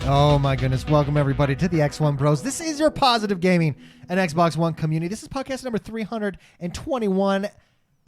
Oh my goodness. Welcome everybody to the XoneBros. This is your positive gaming and Xbox One community. This is podcast number 321.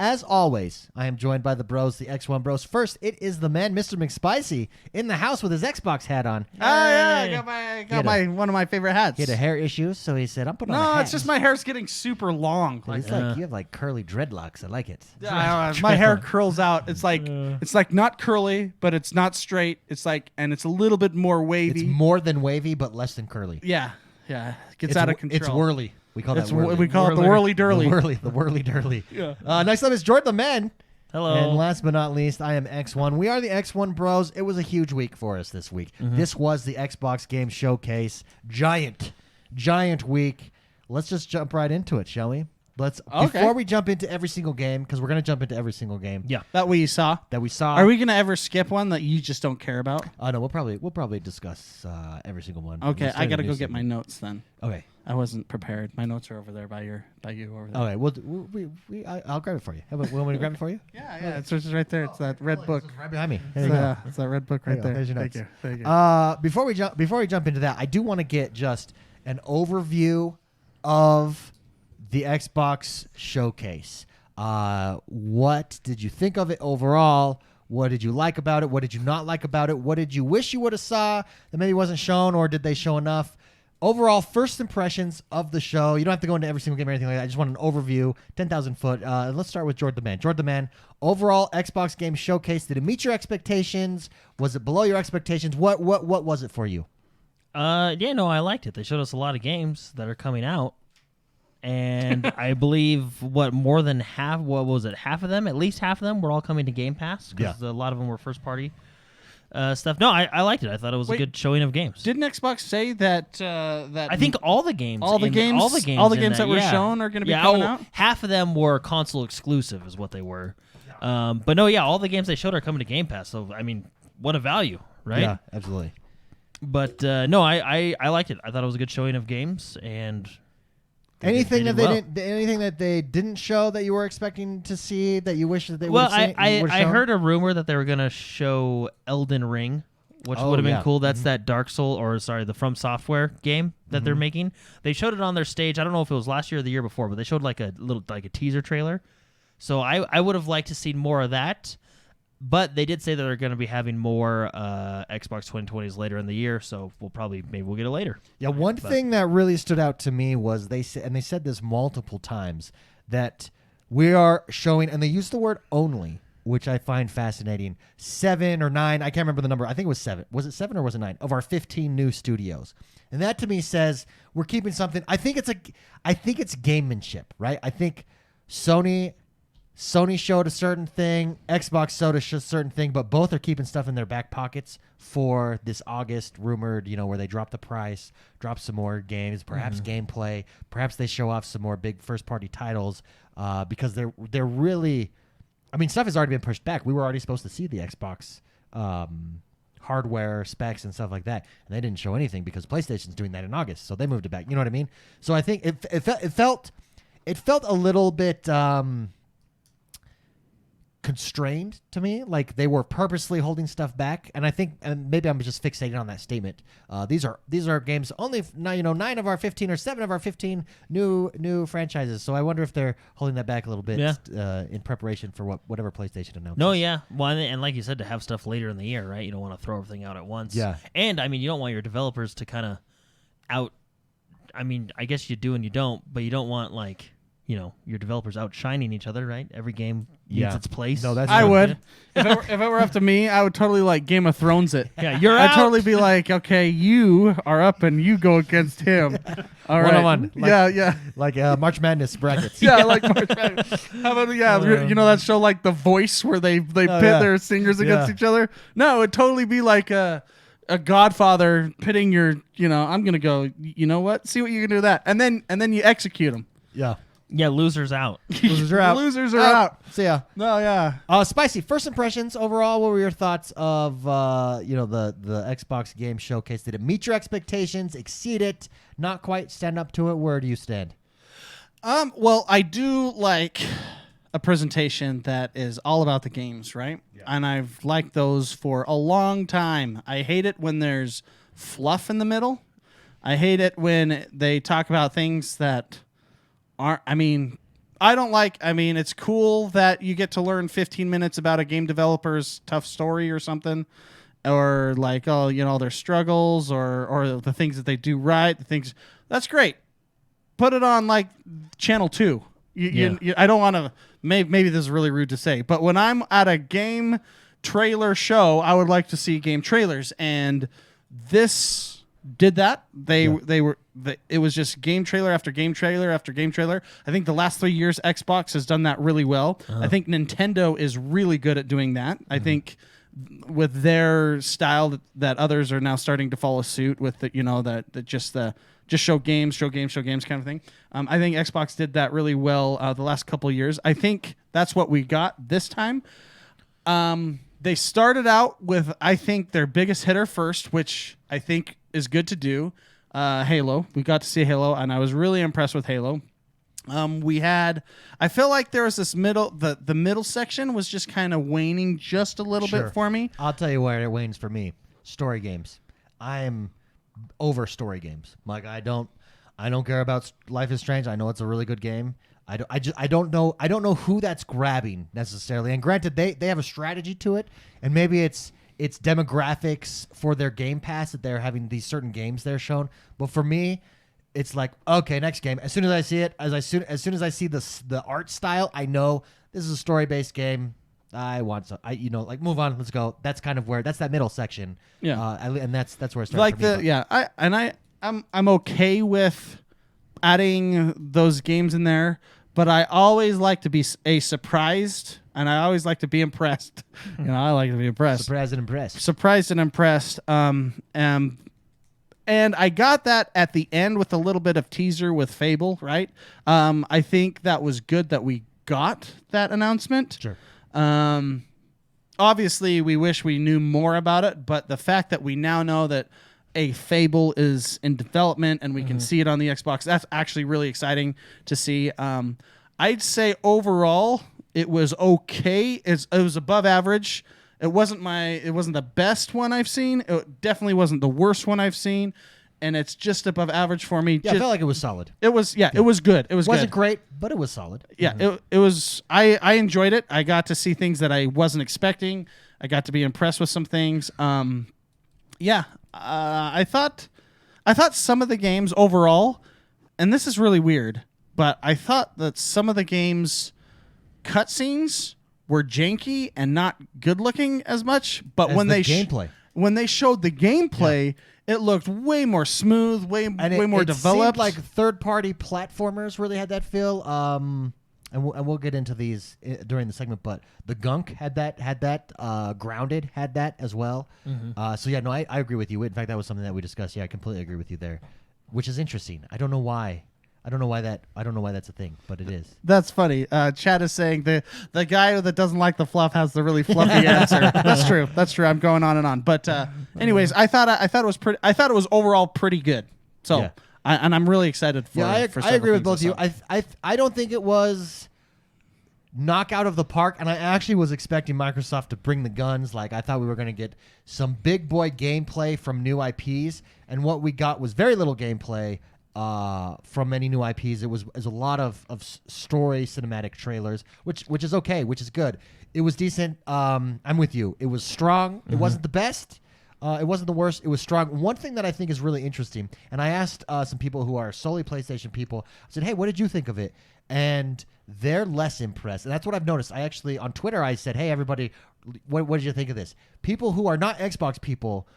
As always, I am joined by the bros, the XoneBros. First, it is the man, Mr. McSpicy, in the house with his Xbox hat on. Oh, yeah, I got one of my favorite hats. He had a hair issue, so he said, I'm putting on a hat. No, it's just my hair's getting super long. You have like curly dreadlocks. I like it. My hair curls out. It's like not curly, but it's not straight. It's a little bit more wavy. It's more than wavy, but less than curly. Yeah. It gets out of control. It's whirly. We call that whirly. We call it the whirly-durly. The whirly-durly. Yeah. Next up is Jordan the Man. Hello. And last but not least, I am X1. We are the XoneBros. It was a huge week for us this week. Mm-hmm. This was the Xbox Game Showcase. Giant week. Let's just jump right into it, shall we? Before we jump into every single game, because we're going to jump into every single game. Yeah. That we saw. Are we going to ever skip one that you just don't care about? No, we'll probably discuss every single one. Okay, I got to go get my notes then. Okay. I wasn't prepared. My notes are over there by you over there. Okay, I'll grab it for you. Want me to grab it for you? Yeah, it's just right there. It's that red book. It's right behind me. There you go. It's that red book right there. There's your notes. Thank you. Before we jump into that, I do want to get just an overview of the Xbox Showcase. What did you think of it overall? What did you like about it? What did you not like about it? What did you wish you would have saw that maybe wasn't shown, or did they show enough? Overall, first impressions of the show. You don't have to go into every single game or anything like that. I just want an overview, 10,000 foot. Let's start with Jordan the Man. Jordan the Man, overall Xbox Game Showcase. Did it meet your expectations? Was it below your expectations? What was it for you? I liked it. They showed us a lot of games that are coming out. And I believe more than half, half of them, at least half of them were all coming to Game Pass, because a lot of them were first party stuff. No, I liked it. I thought it was a good showing of games. Didn't Xbox say that I think all the games that were shown are going to be coming out? Half of them were console exclusive is what they were. But no, all the games they showed are coming to Game Pass. So, I mean, what a value, right? Yeah, absolutely. But no, I liked it. I thought it was a good showing of games, and anything that they didn't show that you were expecting to see that you wish that they would have seen? I heard a rumor that they were going to show Elden Ring, which would have been cool. That's that Dark Soul, the From Software game that they're making. They showed it on their stage. I don't know if it was last year or the year before, but they showed like a teaser trailer. So I would have liked to see more of that. But they did say that they're going to be having more Xbox 2020s later in the year, so maybe we'll get it later. Yeah, one thing that really stood out to me was they said this multiple times, that we are showing, and they used the word only, which I find fascinating, 7 or 9, I can't remember the number, I think it was 7. Was it 7 or was it 9? Of our 15 new studios. And that to me says we're keeping something. I think it's gamemanship, right? I think Sony showed a certain thing, Xbox showed a certain thing, but both are keeping stuff in their back pockets for this August rumored, where they drop the price, drop some more games, perhaps gameplay, perhaps they show off some more big first-party titles, because they're really, I mean, stuff has already been pushed back. We were already supposed to see the Xbox hardware specs and stuff like that, and they didn't show anything because PlayStation's doing that in August, so they moved it back. You know what I mean? So I think it felt a little bit constrained to me, like they were purposely holding stuff back. And I think, and maybe I'm just fixated on that statement, these are games only 9 of our 15 or 7 of our 15 new franchises, so I wonder if they're holding that back a little bit in preparation for whatever PlayStation announces. No, well, and like you said, to have stuff later in the year, right? You don't want to throw everything out at once. And I mean, you don't want your developers to kind of I mean, I guess you do and you don't, but you don't want your developers outshining each other, right? Every game needs its place. No, that's I would. If it were up to me, I would totally Game of Thrones it. Yeah, you're I'd out. totally be like, okay, you are up and you go against him. All right. One-on-one. Yeah. Like March Madness brackets. Yeah, like March Madness. How about that show like The Voice where they pit their singers against each other? No, it would totally be like a Godfather pitting your, I'm going to go, you know what? See what you can do with that. And then you execute them. Yeah. Yeah, losers out. Losers are out. Losers are out. See ya. No, yeah. Spicy. First impressions overall. What were your thoughts of the Xbox Game Showcase? Did it meet your expectations? Exceed it? Not quite stand up to it? Where do you stand? Well, I do like a presentation that is all about the games, right? Yeah. And I've liked those for a long time. I hate it when there's fluff in the middle. I hate it when they talk about things that aren't. I mean, I don't like. I mean, it's cool that you get to learn 15 minutes about a game developer's tough story or something, or like, oh, you know, their struggles or the things that they do right. The things that's great. Put it on like channel 2. I don't want to. Maybe this is really rude to say, but when I'm at a game trailer show, I would like to see game trailers, and this did that. It was just game trailer after game trailer after game trailer. I think the last 3 years Xbox has done that really well. I think Nintendo is really good at doing that. I think with their style that others are now starting to follow suit with the, you know, that just show games kind of thing. I think Xbox did that really well the last couple of years. I think that's what we got this time. They started out with, I think, their biggest hitter first, which I think is good to do. Halo. We got to see Halo, and I was really impressed with Halo. I feel like there was this the middle section was just kind of waning just a little bit for me. I'll tell you where it wanes for me. Story games. I am over story games. Like I don't care about Life is Strange. I know it's a really good game. I don't know who that's grabbing necessarily. And granted, they have a strategy to it, and maybe it's demographics for their Game Pass that they're having these certain games they're shown. But for me, it's like, okay, next game. As soon as I see it, as soon as I see the art style, I know this is a story-based game. I want some. Like move on. Let's go. That's kind of where that's that middle section. Yeah, and that's where it starts. Like for me, I'm okay with adding those games in there, but I always like to be surprised, and I always like to be impressed. I like to be impressed. Surprised and impressed. Surprised and impressed. And I got that at the end with a little bit of teaser with Fable, right? I think that was good that we got that announcement. Sure. Obviously, we wish we knew more about it, but the fact that we now know that a Fable is in development and we can see it on the Xbox, that's actually really exciting to see. I'd say overall, it was okay. It was above average. It wasn't the best one I've seen. It definitely wasn't the worst one I've seen, and it's just above average for me. Yeah, I felt like it was solid. It was it was good. It wasn't great, but it was solid. Yeah, it was. I enjoyed it. I got to see things that I wasn't expecting. I got to be impressed with some things. I thought some of the games overall, and this is really weird, but I thought that some of the games cutscenes were janky and not good looking as much, but when they showed the gameplay, it looked way more smooth, way more developed. Seemed like third-party platformers really had that feel. And we'll get into these during the segment, but the Gunk had that. Grounded had that as well. I agree with you. In fact, that was something that we discussed. Yeah, I completely agree with you there, which is interesting. I don't know why that's a thing, but it is. That's funny. Chad is saying the guy that doesn't like the fluff has the really fluffy answer. That's true. I'm going on and on. But anyways, I thought it was pretty. I thought it was overall pretty good. So, yeah. I'm really excited for. Yeah, I agree with both of you. I don't think it was knockout of the park, and I actually was expecting Microsoft to bring the guns. Like I thought we were going to get some big boy gameplay from new IPs, and what we got was very little gameplay. From many new IPs, it was a lot of story cinematic trailers, which is okay, which is good. It was decent. I'm with you. It was strong. It wasn't the best. It wasn't the worst. It was strong. One thing that I think is really interesting, and I asked some people who are solely PlayStation people, I said, hey, what did you think of it? And they're less impressed. And that's what I've noticed. I actually, on Twitter, I said, hey, everybody, what did you think of this? People who are not Xbox people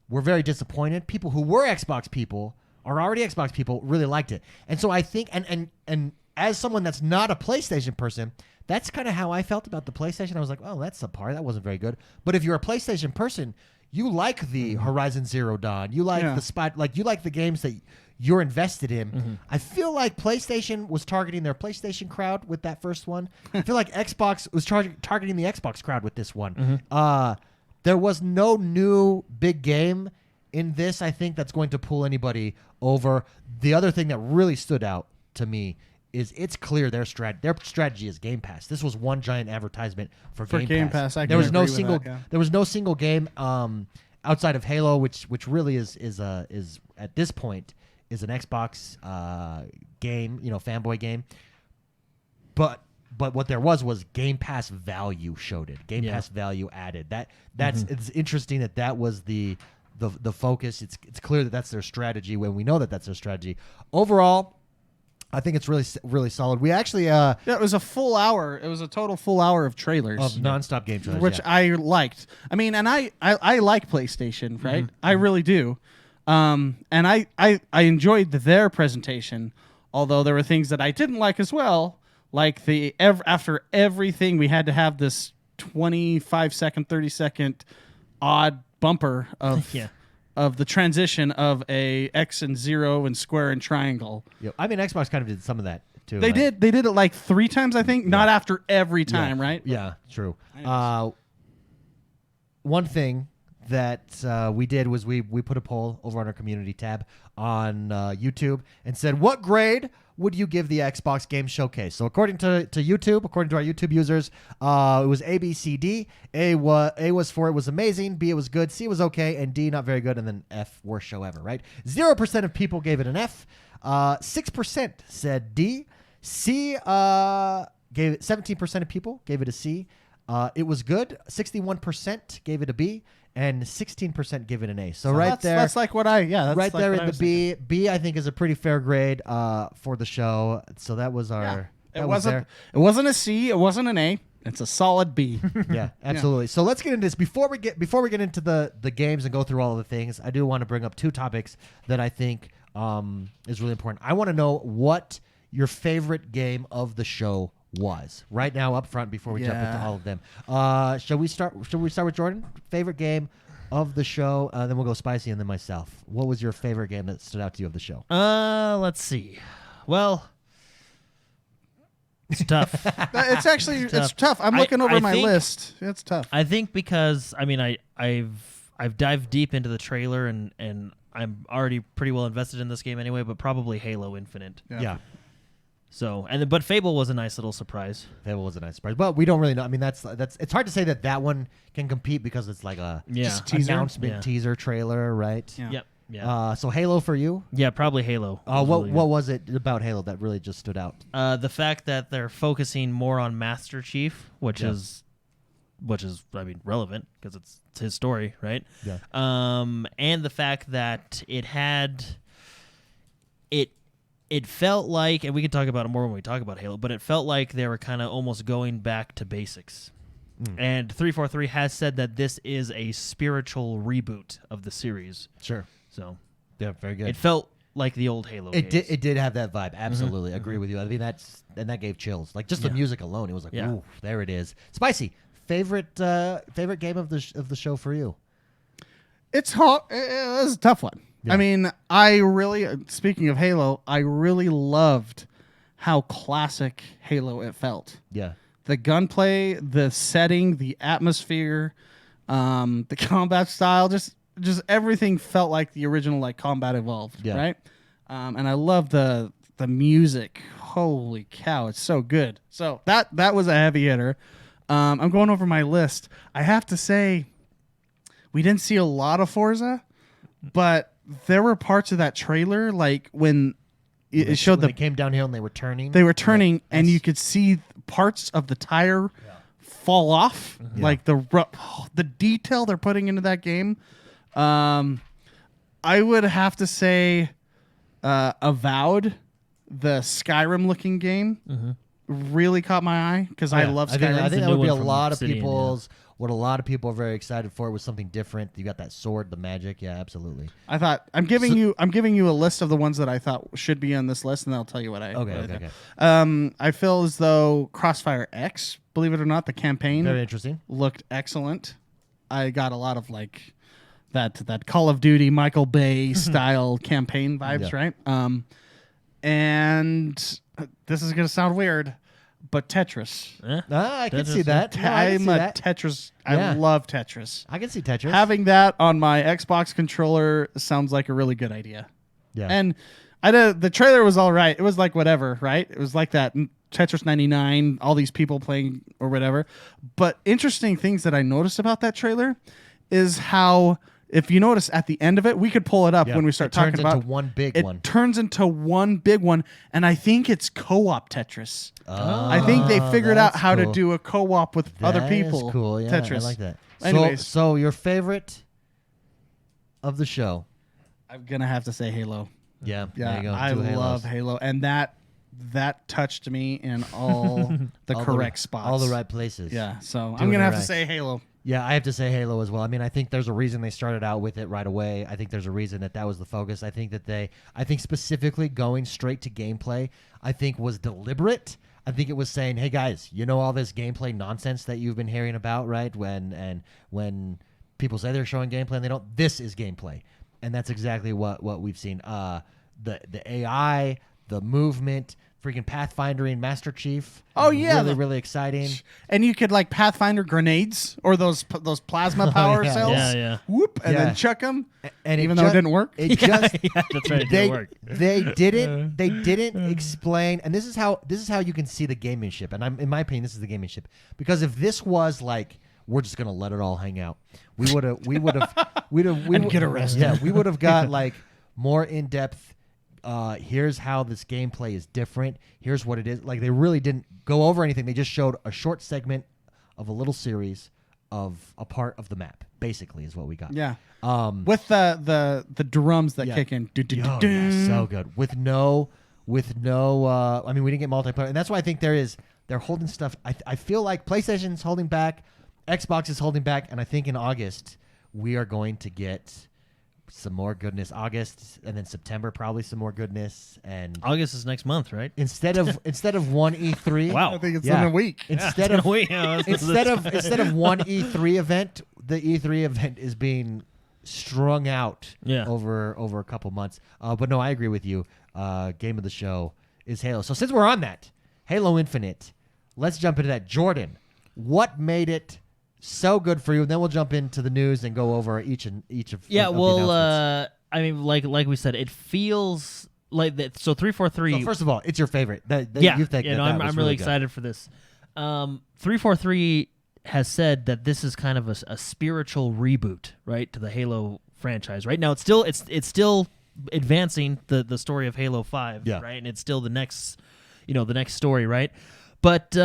were very disappointed. People who were Xbox people are already Xbox people really liked it. And so I think, and as someone that's not a PlayStation person, that's kind of how I felt about the PlayStation. I was like, oh, that's subpar. That wasn't very good. But if you're a PlayStation person, you like the Horizon Zero Dawn. You like the spot, like you like the games that you're invested in. I feel like PlayStation was targeting their PlayStation crowd with that first one. I feel like Xbox was targeting the Xbox crowd with this one. There was no new big game in this, I think, that's going to pull anybody over. The other thing that really stood out to me is it's clear their strategy is Game Pass. This was one giant advertisement for Game Pass. There was no single game outside of Halo, which really is at this point is an Xbox game, fanboy game. But what there was Game Pass value showed it. Game Pass value added. That's it's interesting that was the focus. It's clear that that's their strategy when we know that that's their strategy. Overall, I think it's really solid. We actually it was a full hour. It was a total full hour of trailers of nonstop game trailers, which I liked. I mean, and I like PlayStation, right? I really do. And I enjoyed their presentation, although there were things that I didn't like as well. Like after everything, we had to have this 25-second, 30-second odd bumper of of the transition of a X and 0 and square and triangle. Yeah, I mean, Xbox kind of did some of that too. They did it like 3 times, I think. Not after every time, right? Yeah, true. One thing that we did was we put a poll over on our community tab on YouTube and said, what grade would you give the Xbox Game Showcase? So according to YouTube, according to our YouTube users, it was A, B, C, D. A was for it was amazing, B it was good, C was okay, and D not very good, and then F worst show ever, right? 0% of people gave it an F. 6% said D. C gave it 17% of people gave it a C. It was good. 61% gave it a B. And 16% give it an A. So right there, that's like what that's right like there what in the B. thinking. B, I think, is a pretty fair grade for the show. So that was our. It that was wasn't. It wasn't a C. It wasn't an A. It's a solid B. Yeah, absolutely. So let's get into this. Before we get into the games and go through all of the things, I do want to bring up 2 topics that I think is really important. I want to know what your favorite game of the show was right now up front before we jump into all of them. Shall we start with Jordan? Favorite game of the show, then we'll go Spicy and then myself. What was your favorite game that stood out to you of the show? Let's see. Well, it's tough. It's tough. I'm looking over my list. It's tough. I think because I've dived deep into the trailer and I'm already pretty well invested in this game anyway, but probably Halo Infinite. Yeah. So but Fable was a nice little surprise. Fable was a nice surprise, but we don't really know. I mean, that's it's hard to say that one can compete because it's like a just teaser? announcement teaser trailer, right? Yeah. Yep. Yeah. So Halo for you? Yeah, probably Halo. What was it about Halo that really just stood out? The fact that they're focusing more on Master Chief, which is I mean relevant because it's his story, right? Yeah. And the fact that it felt like, and we can talk about it more when we talk about Halo, but it felt like they were kind of almost going back to basics. And 343 has said that this is a spiritual reboot of the series. Sure. So, yeah, very good. it felt like the old Halo games. It did have that vibe. Absolutely. Agree with you. I mean, that gave chills. Like just the music alone, it was like, ooh, there it is. Spicy. Favorite game of the show for you? It's hard. It was a tough one. Yeah. I mean, speaking of Halo, I really loved how classic Halo it felt. Yeah. The gunplay, the setting, the atmosphere, the combat style, just everything felt like the original like Combat Evolved, right? And I love the music. Holy cow, it's so good. So that was a heavy hitter. I'm going over my list. I have to say, we didn't see a lot of Forza, but there were parts of that trailer, like when it showed they came downhill and they were turning. And you could see parts of the tire fall off, like the detail they're putting into that game. I would have to say, Avowed, the Skyrim-looking game, really caught my eye because I love Skyrim. I think that would be a lot of people's. What a lot of people are very excited for was something different. You got that sword, the magic. Yeah, absolutely. I thought I'm giving you a list of the ones that I thought should be on this list, and I'll tell you what I. Okay. I feel as though Crossfire X, believe it or not, the campaign very interesting looked excellent. I got a lot of like that Call of Duty Michael Bay style campaign vibes, right? And this is gonna sound weird. But Tetris. I can see that. I'm a Tetris. I love Tetris. I can see Tetris. Having that on my Xbox controller sounds like a really good idea. Yeah. And the trailer was all right. It was like whatever, right? It was like that Tetris 99, all these people playing or whatever. But interesting things that I noticed about that trailer is how if you notice at the end of it, we could pull it up when we start talking about. It turns into one big one. It turns into one big one, and I think it's co-op Tetris. I think they figured out how to do a co-op with other people. That's cool. Yeah, Tetris. I like that. Anyways, so your favorite of the show? I'm gonna have to say Halo. Yeah, Yeah, there you go. I love Halo, and that touched me in all the correct spots, all the right places. Yeah, so I'm gonna have to say Halo. Yeah, I have to say Halo as well. I mean, I think there's a reason they started out with it right away. I think there's a reason that was the focus. I think specifically going straight to gameplay, I think was deliberate. I think it was saying, hey guys, all this gameplay nonsense that you've been hearing about, right? When people say they're showing gameplay and they don't, this is gameplay. And that's exactly what we've seen. The AI, the movement, freaking Pathfindering Master Chief. Oh yeah, really exciting. And you could like Pathfinder grenades or those plasma power cells. Yeah. Whoop, and then chuck them. And even though it didn't work, that's right. It didn't work. They didn't explain. And this is how you can see the gamemanship. And in my opinion, this is the gamemanship, because if this was like, we're just gonna let it all hang out, we would have get arrested. Yeah, we would have got like more in depth. Here's how this gameplay is different. Here's what it is. Like, they really didn't go over anything. They just showed a short segment of a little series of a part of the map. Basically, is what we got. Yeah. With the drums that kick in. So good. With no. I mean, we didn't get multiplayer, and that's why I think they're holding stuff. I feel like PlayStation's holding back, Xbox is holding back, and I think in August we are going to get some more goodness. August, and then September probably some more goodness. And August is next month, right? Instead of one E3. Wow. I think it's in a week. Instead of one E3 event, the E3 event is being strung out over a couple months. But no, I agree with you. Game of the show is Halo. So since we're on that, Halo Infinite, let's jump into that. Jordan, what made it so good for you? And then we'll jump into the news and go over each of the announcements. I mean, like we said, it feels like that. So 343. So first of all, it's your favorite. I'm really excited for this. 343 has said that this is kind of a spiritual reboot, right, to the Halo franchise. Right now, it's still advancing the story of Halo 5, right, and it's still the next story, right, but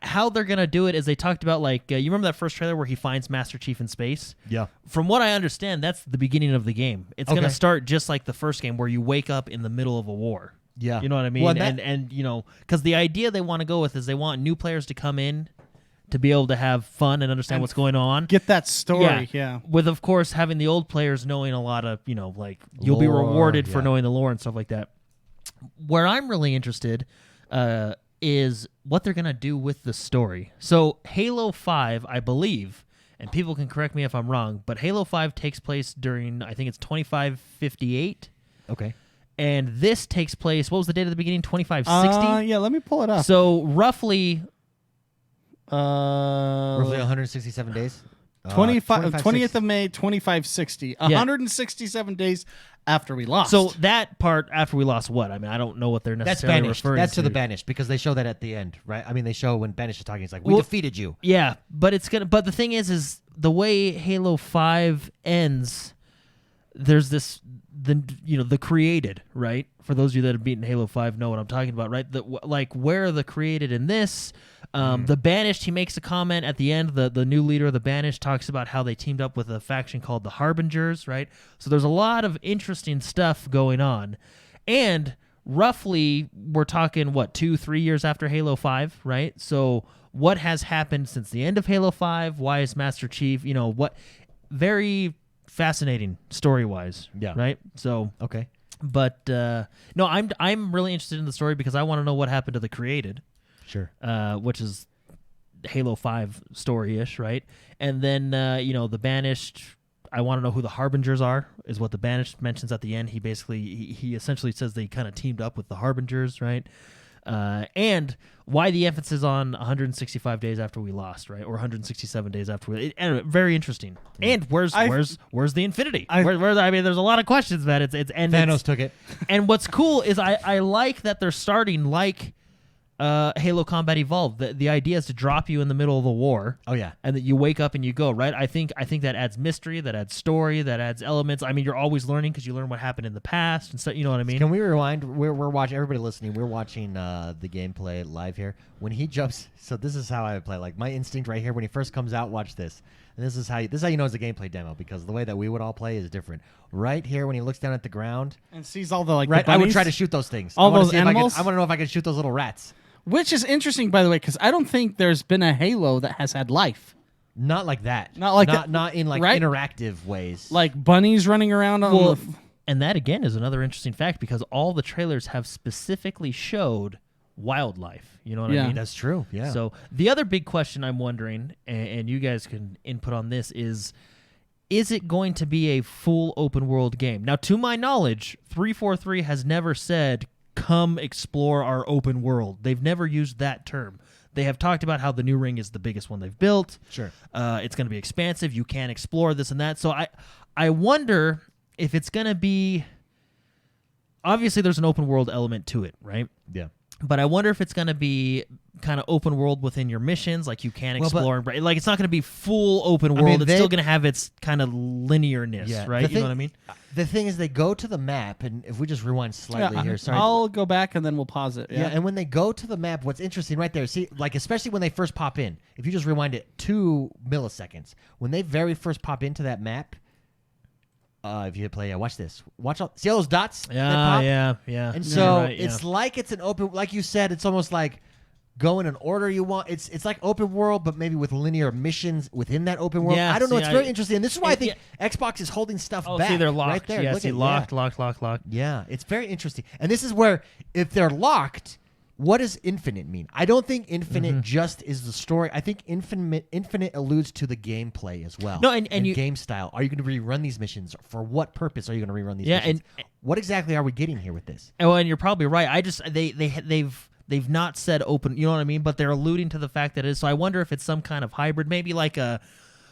how they're gonna do it is they talked about you remember that first trailer where he finds Master Chief in space? Yeah. From what I understand, that's the beginning of the game. It's gonna start just like the first game, where you wake up in the middle of a war. Yeah. You know what I mean? Well, and because the idea they want to go with is they want new players to come in to be able to have fun and understand what's going on. Get that story, With, of course, having the old players knowing a lot of, you'll be rewarded for knowing the lore and stuff like that. Where I'm really interested is what they're going to do with the story. So Halo 5, I believe, and people can correct me if I'm wrong, but Halo 5 takes place during, I think it's 2558. Okay. And this takes place, what was the date of the beginning? 2560? Yeah, let me pull it up. So roughly 167 days. 20th of May, 2560. 167 days after we lost. So that part after we lost what? I mean, I don't know what they're necessarily referring to. That's to the Banished, because they show that at the end, right? I mean, they show when Banished is talking, it's like, we defeated you. Yeah, but but the thing is the way Halo 5 ends, there's this the created, right? For those of you that have beaten Halo 5 know what I'm talking about, right? Where are the created in this? The Banished, he makes a comment at the end. The new leader of the Banished talks about how they teamed up with a faction called the Harbingers, right? So there's a lot of interesting stuff going on. And roughly, we're talking, 2-3 years after Halo 5, right? So what has happened since the end of Halo 5? Why is Master Chief, very fascinating story-wise, right? So, okay. But, no, I'm really interested in the story because I want to know what happened to the created. Sure. Which is Halo 5 story-ish, right? And then, the Banished, I want to know who the Harbingers are, is what the Banished mentions at the end. He basically, he essentially says they kind of teamed up with the Harbingers, right? And why the emphasis on 165 days after we lost, right? Or 167 days after we... Anyway, very interesting. And where's the Infinity? I mean, there's a lot of questions, man. Thanos took it. And what's cool is I like that they're starting Halo Combat Evolved. The idea is to drop you in the middle of a war. Oh yeah, and that you wake up and you go, right? I think that adds mystery, that adds story, that adds elements. I mean, you're always learning because you learn what happened in the past and stuff. You know what I mean? Can we rewind? We're watching. Everybody listening, we're watching the gameplay live here. When he jumps, so this is how I would play. Like my instinct right here when he first comes out. Watch this. And this is how you know it's a gameplay demo because the way that we would all play is different. Right here when he looks down at the ground and sees all the right, the I would try to shoot those things. All those animals. I want to know if I can shoot those little rats. Which is interesting, by the way, because I don't think there's been a Halo that has had life. Not like that. Not in like interactive ways. Like bunnies running around on and that again is another interesting fact because all the trailers have specifically showed wildlife. You know what I mean? That's true. Yeah. So the other big question I'm wondering, and you guys can input on this, is it going to be a full open world game? Now, to my knowledge, 343 has never said, come explore our open world. They've never used that term. They have talked about how the new ring is the biggest one they've built. Sure. It's going to be expansive. You can explore this and that. So I wonder if it's going to be... Obviously, there's an open world element to it, right? Yeah. But I wonder if it's going to be kind of open world within your missions, like you can explore. Like it's not going to be full open world. It's still going to have its kind of linearness, right? You know what I mean? The thing is, they go to the map, and if we just rewind slightly here, sorry. I'll go back and then we'll pause it. Yeah, and when they go to the map, what's interesting right there, see, like especially when they first pop in, if you just rewind it 2 milliseconds, when they very first pop into that map, if you hit play, watch this. See all those dots? Yeah. And so it's like it's an open, like you said, it's almost like go in an order you want. It's like open world, but maybe with linear missions within that open world. Yeah, I don't know. It's very interesting, and this is why I think Xbox is holding stuff back. See, they're locked. Right there. Yeah, Look locked. Yeah, it's very interesting, and this is where if they're locked. What does infinite mean? I don't think infinite just is the story. I think infinite alludes to the gameplay as well. No, and you, game style. Are you going to rerun these missions? For what purpose are you going to rerun these missions? And what exactly are we getting here with this? Oh, and you're probably right. They've not said open. You know what I mean? But they're alluding to the fact that it is. So I wonder if it's some kind of hybrid, maybe like a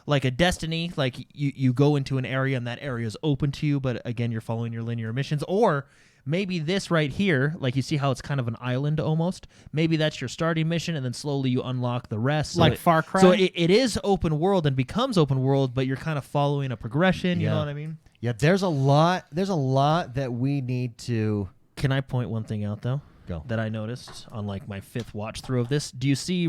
Destiny. Like you go into an area and that area is open to you, but again you're following your linear missions, or maybe this right here, like you see how it's kind of an island almost. Maybe that's your starting mission, and then slowly you unlock the rest. Like Far Cry? So it is open world and becomes open world, but you're kind of following a progression. You know what I mean? Yeah, there's a lot that we need to... Can I point one thing out, though? Go. That I noticed on like my 5th watch through of this. Do you see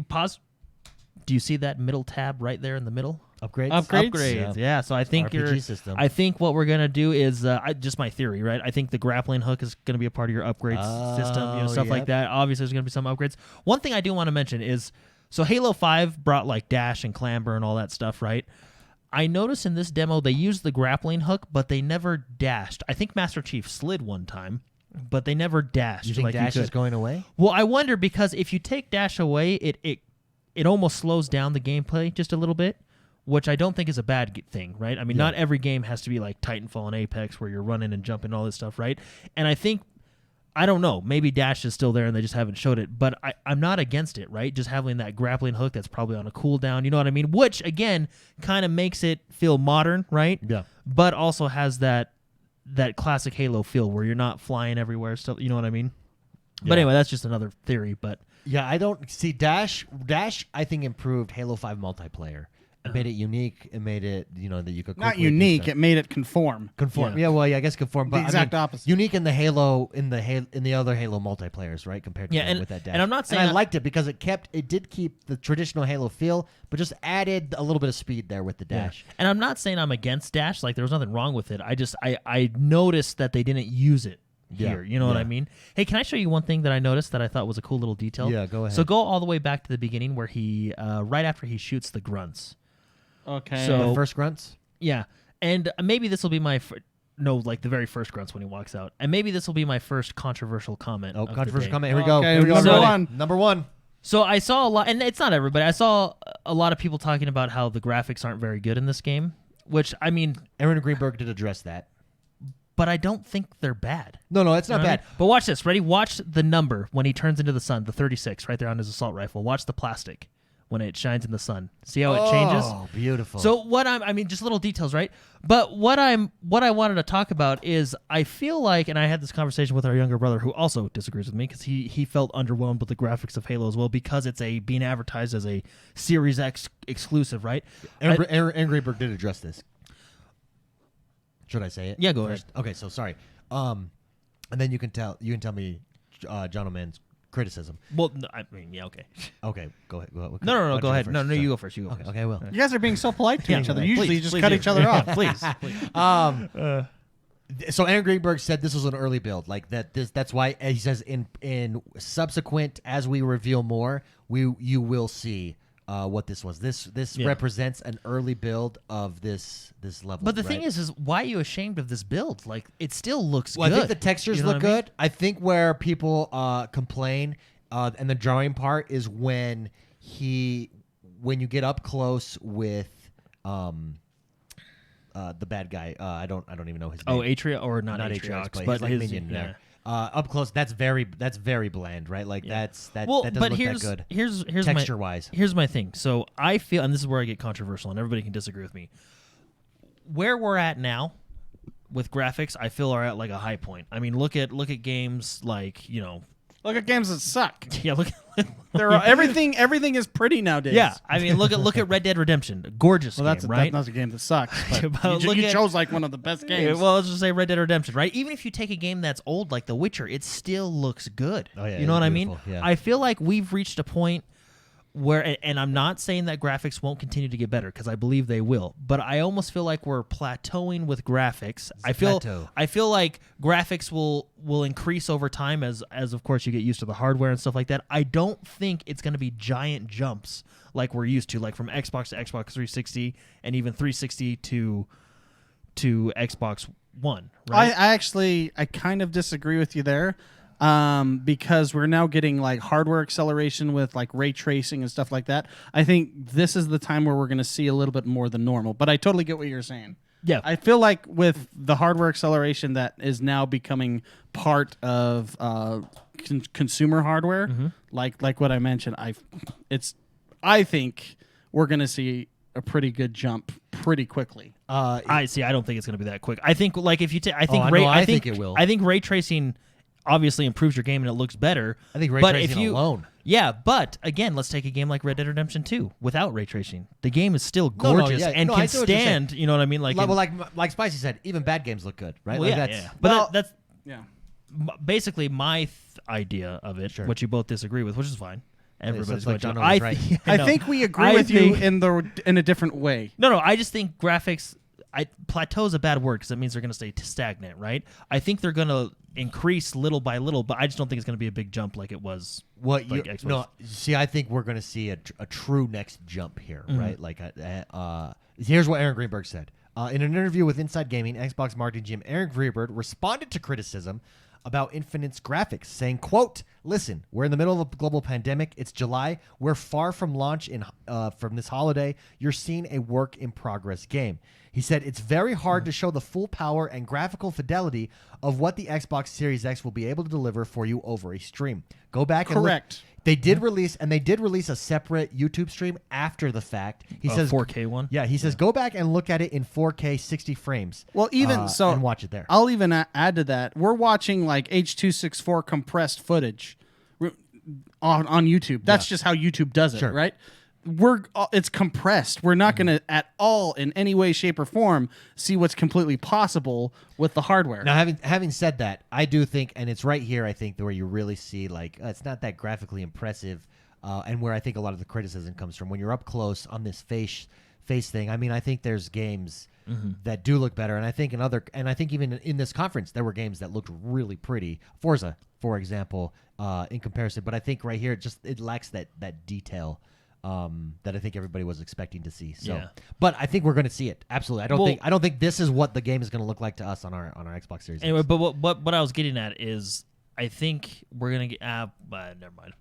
that middle tab right there in the middle? Upgrades. Yeah. So I think RPG system. I think what we're gonna do is just my theory, right? I think the grappling hook is gonna be a part of your upgrade system, stuff like that. Obviously, there's gonna be some upgrades. One thing I do want to mention is, so Halo 5 brought like dash and clamber and all that stuff, right? I noticed in this demo they used the grappling hook, but they never dashed. I think Master Chief slid one time, but they never dashed. You think dash is going away? Well, I wonder because if you take dash away, it almost slows down the gameplay just a little bit, which I don't think is a bad thing, right? I mean, not every game has to be like Titanfall and Apex where you're running and jumping and all this stuff, right? And I think, I don't know, maybe dash is still there and they just haven't showed it, but I'm not against it, right? Just having that grappling hook that's probably on a cooldown, you know what I mean? Which, again, kind of makes it feel modern, right? Yeah. But also has that classic Halo feel where you're not flying everywhere, still, you know what I mean? Yeah. But anyway, that's just another theory, but... Yeah, I don't see Dash, I think, improved Halo 5 multiplayer. It made it unique. It made it, that you could not unique. It made it conform. Yeah, well, I guess conform. But the exact opposite. Unique in the Halo in the other Halo multiplayers, right? Compared to with that dash. And I'm not saying I liked it because it did keep the traditional Halo feel, but just added a little bit of speed there with the dash. Yeah. And I'm not saying I'm against dash. Like there was nothing wrong with it. I noticed that they didn't use it here. You know what I mean? Hey, can I show you one thing that I noticed that I thought was a cool little detail? Yeah, go ahead. So go all the way back to the beginning where he right after he shoots the grunts. Okay. So the first grunts? Yeah. And maybe this will be my the very first grunts when he walks out. And maybe this will be my first controversial comment. Oh, controversial comment. Here we go. Okay, Here we go. Number one. So I saw a lot, and it's not everybody. I saw a lot of people talking about how the graphics aren't very good in this game, which, I mean... Aaron Greenberg did address that. But I don't think they're bad. No, it's not bad. But watch this. Ready? Watch the number when he turns into the sun, the 36, right there on his assault rifle. Watch the plastic. when it shines in the sun. See how it changes? Oh, beautiful. So I mean, just little details, right? But what I wanted to talk about is I feel like, and I had this conversation with our younger brother who also disagrees with me because he felt underwhelmed with the graphics of Halo as well because it's being advertised as a Series X exclusive, right? Aaron Greenberg did address this. Should I say it? Yeah, go ahead. Okay, so sorry. And then you can tell me John O'Mann's criticism. Well, no, I mean, yeah, okay. Okay, go ahead. No, go ahead. First? No, Sorry. you go first. You go Okay, first. okay, I will. You guys are being so polite to each other. Usually please, you just please cut do. each other off. Please. So Aaron Greenberg said this was an early build, like that. That's why he says in subsequent, as we reveal more, you will see what this was. This represents an early build of this level. But the right? thing is why are you ashamed of this build? Like, it still looks well, good. I think the textures You know look what I mean? good. I think where people complain and the drawing part is when you get up close with the bad guy. I don't even know his name. Oh, Atria or not Atriox, Atriox, but but he's like his minion yeah. there. Up close, that's very bland, right? Like that Well, doesn't but look here's that good. here's texture my, wise. Here's my thing. So I feel, and this is where I get controversial, and everybody can disagree with me. Where we're at now with graphics, I feel are at like a high point. I mean, look at games like, you know. Look at games that suck. Yeah, look at Everything is pretty nowadays. Yeah, I mean, look at Red Dead Redemption, gorgeous Well, game, right? that's a game that sucks. But But you chose like one of the best games. Well, let's just say Red Dead Redemption, right? Even if you take a game that's old like The Witcher, it still looks good. Oh, yeah, you know it's what I mean? beautiful, yeah. I feel like we've reached a point where, and I'm not saying that graphics won't continue to get better because I believe they will, but I almost feel like we're plateauing with graphics. I feel like graphics will increase over time as of course you get used to the hardware and stuff like that. I don't think it's going to be giant jumps like we're used to, like from Xbox to Xbox 360 and even 360 to Xbox One. Right? I kind of disagree with you there. Because we're now getting like hardware acceleration with like ray tracing and stuff like that. I think this is the time where we're going to see a little bit more than normal. But I totally get what you're saying. Yeah. I feel like with the hardware acceleration that is now becoming part of consumer hardware, like what I mentioned, I think we're going to see a pretty good jump pretty quickly. I don't think it's going to be that quick. I think like if you I think it will. I think ray tracing obviously improves your game and it looks better. I think ray tracing alone. Yeah, but again, let's take a game like Red Dead Redemption 2 without ray tracing. The game is still gorgeous and can stand. You know what I mean? Like Spicy said, even bad games look good, right? Well, like yeah. But that's yeah. Basically my idea of it, Sure. which you both disagree with, which is fine. Everybody's like going John to. Owen's right. I think we agree with you in a different way. No, I just think graphics. Plateau is a bad word because it means they're going to stay stagnant, right? I think they're going to increase little by little, but I just don't think it's going to be a big jump like it was. I think we're going to see a true next jump here, right? Like, here's what Aaron Greenberg said in an interview with Inside Gaming. Xbox marketing GM Aaron Greenberg responded to criticism about Infinite's graphics, saying, quote, "Listen, we're in the middle of a global pandemic. It's July. We're far from launch from this holiday. You're seeing a work-in-progress game." He said, "It's very hard to show the full power and graphical fidelity of what the Xbox Series X will be able to deliver for you over a stream. Go back and Correct. look." They did release a separate YouTube stream after the fact. He says 4K one. Yeah, he says go back and look at it in 4K 60 frames. Well, even so, and watch it there. I'll even add to that. We're watching like H.264 compressed footage on YouTube. That's just how YouTube does it, Sure. right? It's compressed. We're not going to at all in any way, shape, or form see what's completely possible with the hardware. Now, having said that, I do think, and it's right here, I think, where you really see like it's not that graphically impressive, and where I think a lot of the criticism comes from when you're up close on this face thing. I mean, I think there's games that do look better, and I think even in this conference there were games that looked really pretty. Forza, for example, in comparison, but I think right here it lacks that detail. That I think everybody was expecting to see. So, but I think we're going to see it. Absolutely. I don't think this is what the game is going to look like to us on our Xbox Series. Anyway, X. but what I was getting at is I think we're going to get. Never mind.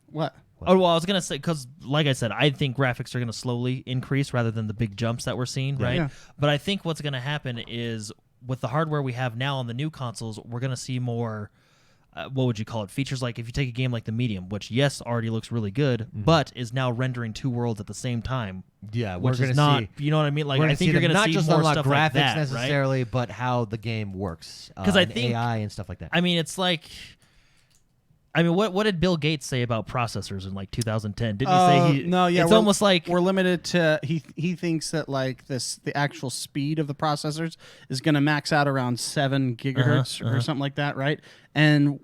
What? Oh, well, I was going to say, because like I said, I think graphics are going to slowly increase rather than the big jumps that we're seeing, right? Yeah. But I think what's going to happen is with the hardware we have now on the new consoles, we're going to see more what would you call it? Features like if you take a game like The Medium, which yes already looks really good, but is now rendering 2 worlds at the same time. Yeah, we're which going is to not. see. You know what I mean? Like We're I gonna think see you're them going to not see just more unlock stuff graphics like that, right? necessarily, but how the game works. Because I and think AI and stuff like that. I mean, it's like. I mean, what did Bill Gates say about processors in like 2010? Didn't he say no? Yeah, it's almost like we're limited to. He thinks that like the actual speed of the processors is going to max out around 7 gigahertz or something like that, right? And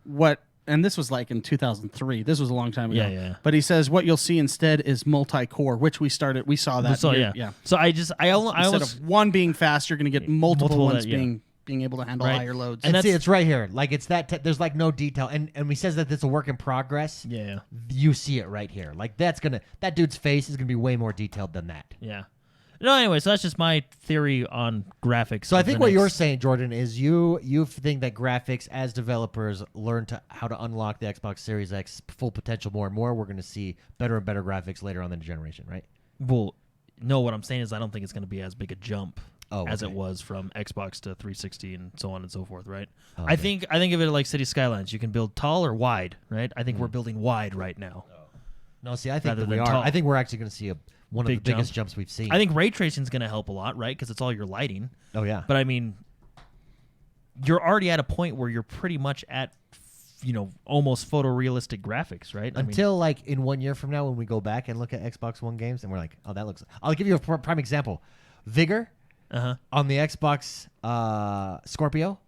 this was like in 2003. This was a long time ago. Yeah. But he says what you'll see instead is multi-core, which we saw that. Yeah. So instead of one being fast, you're going to get multiple ones being able to handle higher loads. And see, it's right here. Like it's that. There's like no detail, and he says that it's a work in progress. Yeah. You see it right here. Like that dude's face is gonna be way more detailed than that. Yeah. No, anyway, so that's just my theory on graphics. So I think what you're saying, Jordan, is you think that graphics, as developers learn how to unlock the Xbox Series X full potential more and more, we're going to see better and better graphics later on in the generation, right? Well, no, what I'm saying is I don't think it's going to be as big a jump as okay. it was from Xbox to 360 and so on and so forth, right? Okay. I think of it like City Skylines. You can build tall or wide, right? I think we're building wide right now. No, see, I think Rather that we than are. tall. I think we're actually going to see one of the Big biggest jump. jumps we've seen. I think ray tracing is going to help a lot, right? Because it's all your lighting. Oh yeah. But I mean, you're already at a point where you're pretty much at, almost photorealistic graphics, right? Until like in 1 year from now, when we go back and look at Xbox One games, and we're like, oh, that looks. I'll give you a prime example. Vigor on the Xbox Scorpio,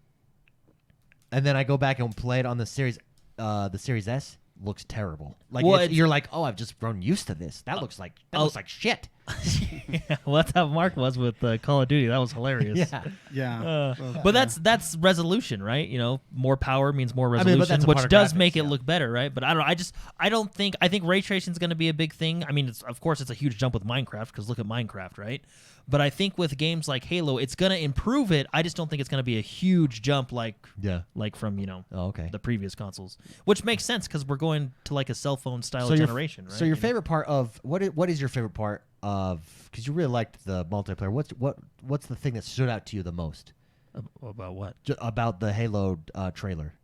and then I go back and play it on the Series S. Looks terrible. Like you're like, oh, I've just grown used to this. That looks like shit. Yeah, well, that's how Mark was with Call of Duty. That was hilarious. Yeah. But that's resolution, right? More power means more but resolution, that's a which part of does graphics, make it yeah. look better, right? But I think ray tracing is going to be a big thing. I mean, of course, it's a huge jump with Minecraft because look at Minecraft, right? But I think with games like Halo, it's going to improve it. I just don't think it's going to be a huge jump like from the previous consoles, which makes sense because we're going to like a cell phone style generation, right? So your favorite part of what is your favorite part of, because you really liked the multiplayer, what's the thing that stood out to you the most About what? about the Halo trailer?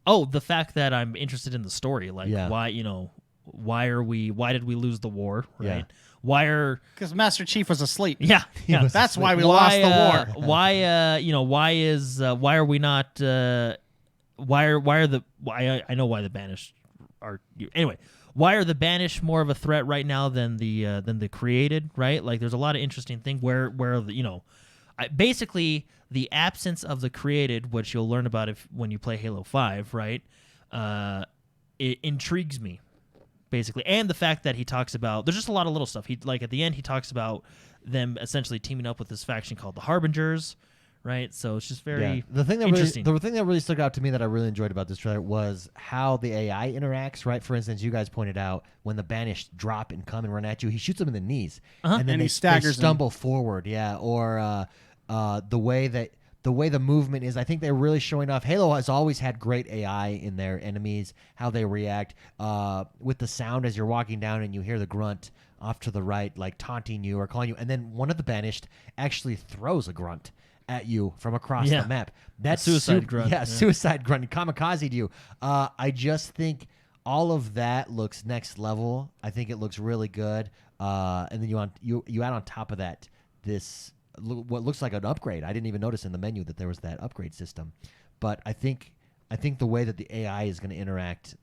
Oh, the fact that I'm interested in the story, like why did we lose the war, right? Yeah. Because Master Chief was asleep. Yeah. That's why we lost the war. Why are we not I know why the Banished are anyway. Why are the Banished more of a threat right now than the Created, right? Like there's a lot of interesting things where basically the absence of the Created, which you'll learn about when you play Halo 5, right? It intrigues me. Basically, and the fact that he talks about there's just a lot of little stuff. He at the end he talks about them essentially teaming up with this faction called the Harbingers, right? So it's just very interesting. The thing that really stuck out to me that I really enjoyed about this trailer was how the AI interacts, right? For instance, you guys pointed out when the Banished drop and come and run at you, he shoots them in the knees, and then he they stumble forward, or the way the movement is. I think they're really showing off. Halo has always had great AI in their enemies, how they react with the sound as you're walking down and you hear the grunt off to the right, like taunting you or calling you. And then one of the Banished actually throws a grunt at you from across the map. That's suicide grunt. Yeah, suicide grunt. Kamikaze you. I just think all of that looks next level. I think it looks really good. And then you add on top of that this what looks like an upgrade. I didn't even notice in the menu that there was that upgrade system. But I think the way that the AI is going to interact,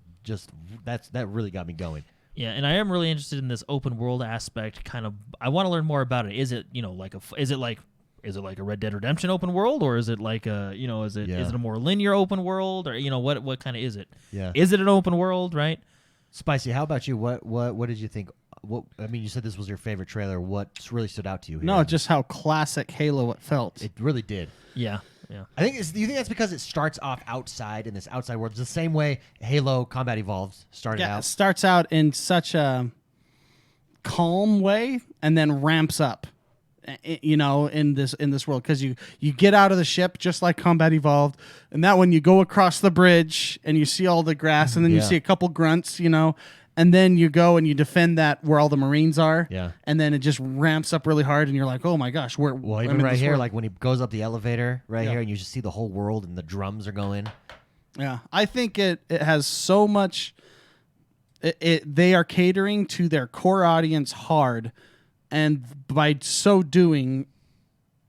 that really got me going. Yeah, and I am really interested in this open world aspect. Kind of, I want to learn more about it. Is it is it like a Red Dead Redemption open world, or is it like is it a more linear open world, or what kind of is it? Yeah, is it an open world, right? Spicy, how about you? What did you think? You said this was your favorite trailer. What really stood out to you here? No, just how classic Halo it felt. It really did. Yeah. Do you think that's because it starts off outside in this outside world? It's the same way Halo Combat Evolved started out. It starts out in such a calm way and then ramps up. In this world, because you get out of the ship just like Combat Evolved, and that when you go across the bridge and you see all the grass, and then you see a couple grunts, and then you go and you defend that where all the Marines are, and then it just ramps up really hard, and you're like, oh my gosh, even right here, like when he goes up the elevator here, and you just see the whole world and the drums are going. Yeah, I think it has so much. They are catering to their core audience hard, and by so doing,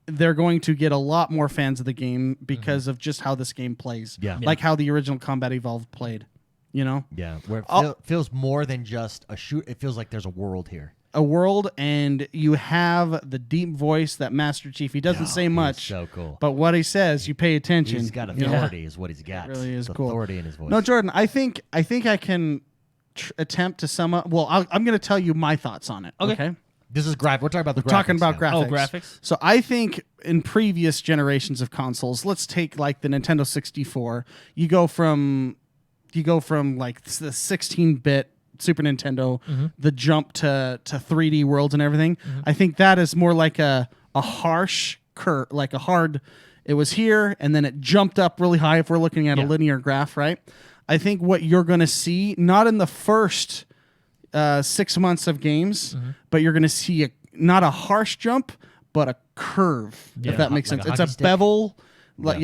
they're going to get a lot more fans of the game because of just how this game plays. Yeah. Like how the original Combat Evolved played. You know? Yeah, where it feels more than just a shoot. It feels like there's a world here. A world, and you have the deep voice that Master Chief. He doesn't say much. So cool. But what he says, you pay attention. He's got authority, is what he's got. It really is the cool. Authority in his voice. No, Jordan, I think I can attempt to sum up. Well, I'm going to tell you my thoughts on it. Okay. This is We're talking about the graphics. Talking about now. graphics. Oh, graphics? So I think in previous generations of consoles, let's take like the Nintendo 64. You go from like the 16-bit Super Nintendo, the jump to 3D worlds and everything. I think that is more like a harsh curve, like a hard. It was here and then it jumped up really high. If we're looking at a linear graph, right? I think what you're going to see, not in the first 6 months of games, but you're going to see not a harsh jump, but a curve. If that makes sense, it's a bevel. With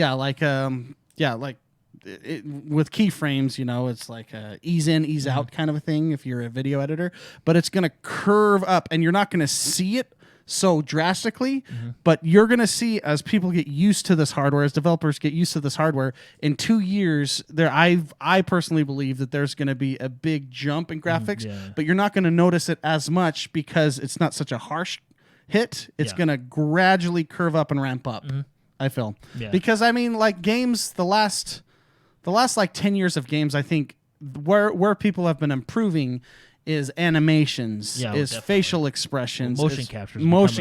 keyframes, it's like a ease in, ease out kind of a thing if you're a video editor. But it's going to curve up, and you're not going to see it so drastically, but you're going to see as people get used to this hardware, as developers get used to this hardware, in 2 years, I personally believe that there's going to be a big jump in graphics, but you're not going to notice it as much because it's not such a harsh hit. It's going to gradually curve up and ramp up, I feel. Yeah. Because, I mean, like games, the last like 10 years of games, I think where people have been improving is animations, is facial expressions, motion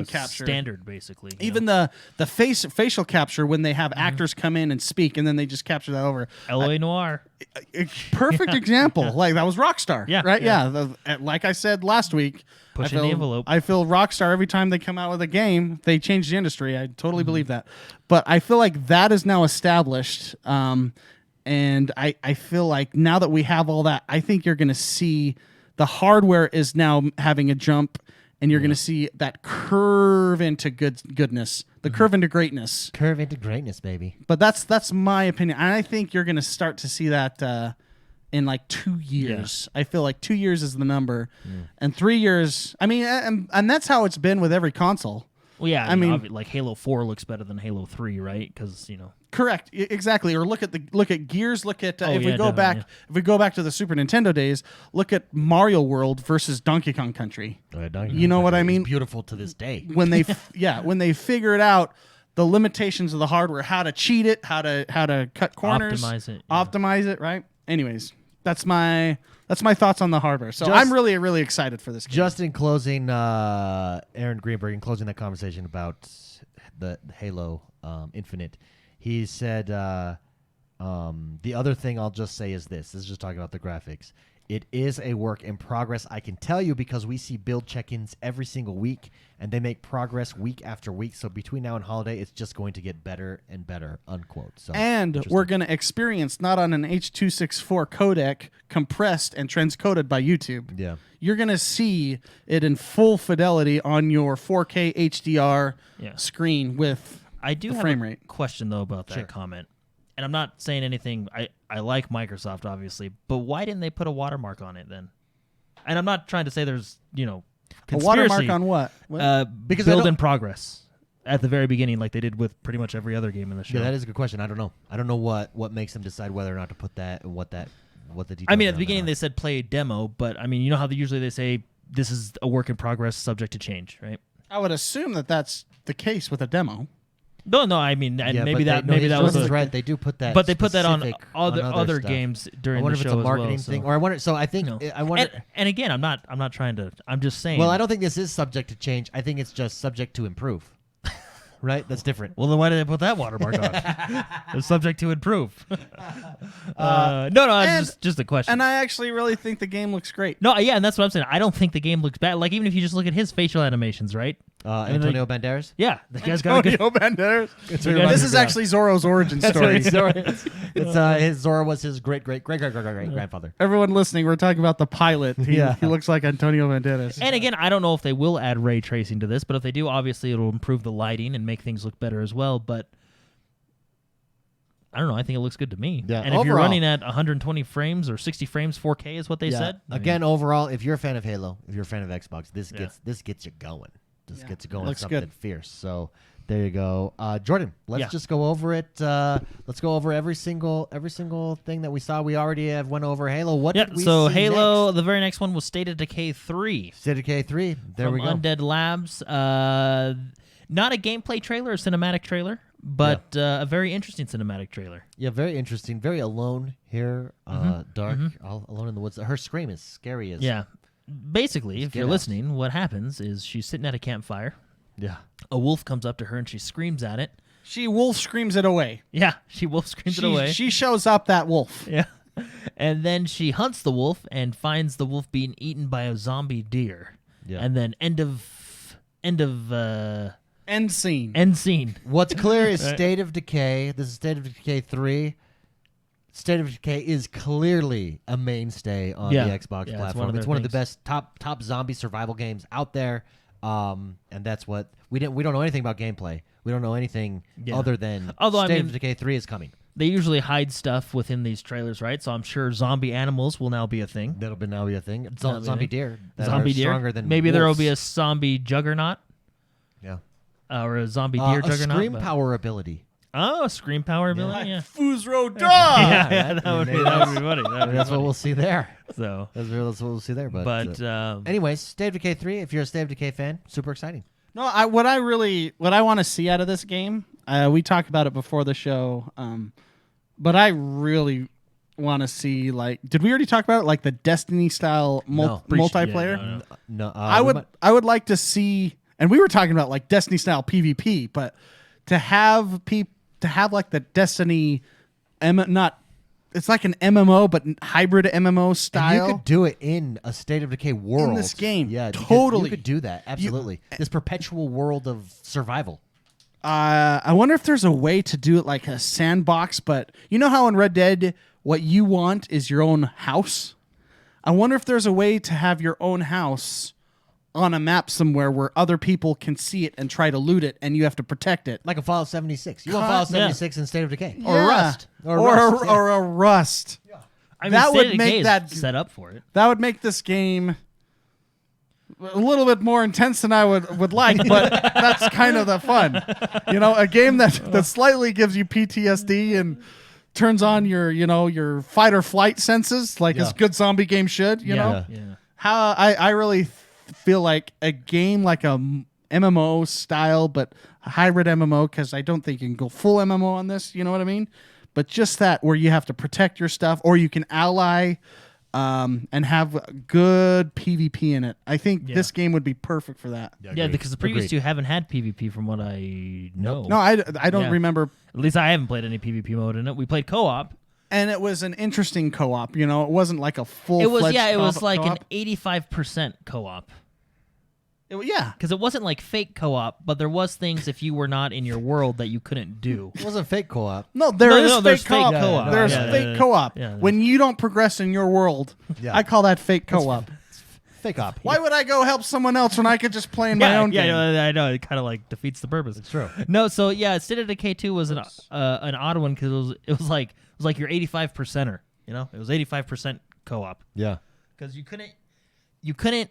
capture, standard basically. Even the facial capture when they have actors come in and speak, and then they just capture that over. L.A. Noire, perfect example. Like that was Rockstar, right? Yeah. Like I said last week, pushing the envelope. I feel Rockstar every time they come out with a game, they change the industry. I totally believe that, but I feel like that is now established. And I feel like now that we have all that, I think you're going to see. The hardware is now having a jump, and you're going to see that curve into goodness, the curve into greatness. Curve into greatness, baby. But that's my opinion. And I think you're going to start to see that in like 2 years. Yeah. I feel like 2 years is the number. And 3 years, I mean, and that's how it's been with every console. Well, yeah, I mean, like Halo 4 looks better than Halo 3, right? Because correct, exactly. Or look at Gears. Look at if we go back to the Super Nintendo days. Look at Mario World versus Donkey Kong Country. You know what I mean? It's beautiful to this day. When they when they figured out the limitations of the hardware, how to cheat it, how to cut corners, optimize it, right? Anyways, that's my thoughts on the hardware. So I'm really, really excited for this game. Just in closing, Aaron Greenberg, in closing that conversation about the Halo Infinite, he said, the other thing I'll just say is this. This is just talking about the graphics. It is a work in progress. I can tell you because we see build check-ins every single week, and they make progress week after week. So between now and holiday, it's just going to get better and better, unquote. So, and we're going to experience not on an H.264 codec compressed and transcoded by YouTube. Yeah. You're going to see it in full fidelity on your 4K HDR screen with I do the have frame a rate. question, though, about that comment. And I'm not saying anything. I like Microsoft, obviously, but why didn't they put a watermark on it then? And I'm not trying to say there's, conspiracy. A watermark on what? Because build in progress at the very beginning, like they did with pretty much every other game in the show. Yeah, that is a good question. I don't know. I don't know what makes them decide whether or not to put that and what the details. I mean, at the beginning they said play demo, but I mean, you know how usually they say this is a work in progress, subject to change, right? I would assume that that's the case with a demo. No, I mean, maybe that was right. They do put that, but they put that on other games during the show as well. I wonder if it's a marketing thing, or I wonder. So I think I wonder. And again, I'm not trying to. I'm just saying. Well, I don't think this is subject to change. I think it's just subject to improve. Right? That's different. Well, then why did they put that watermark on? It's subject to improve. No, it's just a question. And I actually really think the game looks great. No, yeah, and that's what I'm saying. I don't think the game looks bad. Like, even if you just look at his facial animations, right? Antonio Banderas? Yeah. The guy's got a good... Banderas. This is actually Zorro's origin story. Zorro was his great-great-great-great-great-grandfather. Everyone listening, we're talking about the pilot. He looks like Antonio Banderas. And again, I don't know if they will add ray tracing to this, but if they do, obviously it'll improve the lighting and make things look better as well. But I don't know. I think it looks good to me. Yeah, and if you're overall- running at 120 frames or 60 frames, 4K is what they said. Again, overall, if you're a fan of Halo, if you're a fan of Xbox, this gets you going. This gets you going on Looks something good. fierce. So there you go, Jordan. Let's just go over it. Let's go over every single thing that we saw. We already have went over Halo. What did we so see Halo, next? the very next one was State of Decay 3. State of Decay 3. There from we go. Undead Labs. Not a gameplay trailer, a cinematic trailer, but a very interesting cinematic trailer. Yeah, very interesting. Very alone here. Dark, all alone in the woods. Her scream is scary as. Yeah. Basically, if get you're out. listening, what happens is she's sitting at a campfire. Yeah. A wolf comes up to her and she screams at it. She wolf screams it away. Yeah, she wolf screams it away. She shows up that wolf. Yeah. And then she hunts the wolf and finds the wolf being eaten by a zombie deer. Yeah. And then end End scene. scene. What's clear is State of Decay. This is State of Decay 3. State of Decay is clearly a mainstay on the Xbox Yeah, platform. It's their one of the things. best top zombie survival games out there. And that's what we don't know anything about gameplay. We don't know anything other than State of Decay 3 is coming. They usually hide stuff within these trailers, right? So I'm sure zombie animals will now be a thing. That'll be now be a thing. That'll be a Zombie thing. deer. That Zombie are deer. stronger than Maybe there will wolves. be a zombie juggernaut Yeah. or a zombie deer A juggernaut. scream but- power ability. Oh, scream power ability. Yeah. Fuzro dog. Yeah, that would be funny. That's what we'll see there. So, That's what we'll see there. but Anyways, State of Decay 3. If you're a State of Decay fan, super exciting. No, what I want to see out of this game, we talked about it before the show, but I really want to see, like, did we already talk about it, like the Destiny style multiplayer? Yeah, No, I would like to see, and we were talking about like Destiny style PvP, but to have like the Destiny, it's like an MMO but hybrid MMO And style. you could do it in a State of Decay world. In this game. Yeah, Totally. You could do that. Absolutely. This perpetual world of survival. I wonder if there's a way to do it like a sandbox, but you know how in Red Dead, what you want is your own house? I wonder if there's a way to have your own house on a map somewhere where other people can see it and try to loot it, and you have to protect it. Like a Fallout 76. You want Fallout 76 in State of Decay. Or Rust. Or Rust, yeah. Or a Rust. I mean, that State would of Decay make is that- set up for it. That would make this game a little bit more intense than I would like, but that's kind of the fun. You know, a game that slightly gives you PTSD and turns on your fight or flight senses like a good zombie game should, you know? Yeah. How I really feel like a game like a MMO style, but a hybrid MMO, because I don't think you can go full MMO on this, you know what I mean? But just that where you have to protect your stuff, or you can ally and have good PvP in it. I think this game would be perfect for that. Yeah, because the previous two haven't had PvP from what I know. No, I don't remember. At least I haven't played any PvP mode in it. We played co-op. And it was an interesting co-op, you know? It wasn't like a full It was like co-op. an 85% co-op. Yeah. Because it wasn't like fake co-op, but there was things if you were not in your world that you couldn't do. It wasn't fake co-op. No, there's there's fake co-op. fake co-op. There's Yeah, fake yeah, co-op. yeah. When you don't progress in your world, Yeah. I call that fake co-op. Fake op. Why would I go help someone else when I could just play in my own game? Yeah, I know. It kind of like defeats the purpose. It's true. No, so yeah, State of Decay 2 was an odd one because it was like your 85%er. You know, it was 85% co-op Yeah. because you couldn't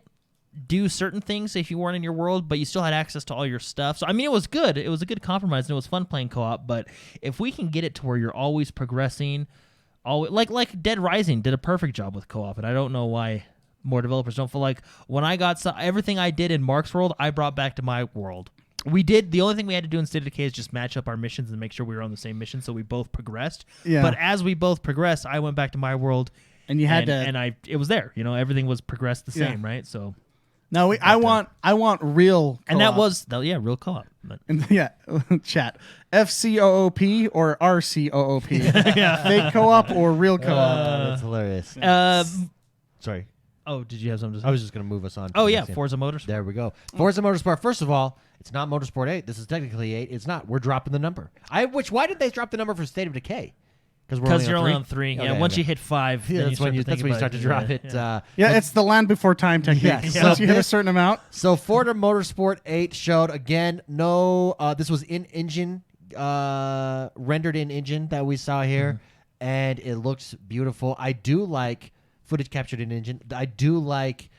do certain things if you weren't in your world, but you still had access to all your stuff. So I mean, it was good. It was a good compromise, and it was fun playing co-op. But if we can get it to where you're always progressing, like Dead Rising did a perfect job with co-op, and I don't know why more developers don't feel like when I got everything I did in Mark's world, I brought back to my world. We did. The only thing we had to do in State of Decay is just match up our missions and make sure we were on the same mission, so we both progressed. Yeah. But as we both progressed, I went back to my world, And you had it was there. You know, everything was progressed the Yeah. same, right? So. No, I want real co-op. And that was real co-op. But yeah, chat. FCOOP or RCOOP? Yeah. Fake co-op or real co-op? That's hilarious. Sorry. Oh, did you have something to say? I was just going to move us on. Oh, to the yeah, next game. Forza Motorsports. There we go. Forza Motorsport. First of all, it's not Motorsport 8. This is technically 8. It's not. We're dropping the number. Why did they drop the number for State of Decay? Because you're only on 3. Okay, yeah, once okay. you hit 5, Yeah, then that's when you start to drop it. Yeah. Yeah, it's the Land Before Time technique. Yeah, Once so you hit a this- certain amount. So Forza Motorsport 8 showed again no. This was in-engine rendered in engine that we saw here, and it looks beautiful. I do like footage captured in engine. I do like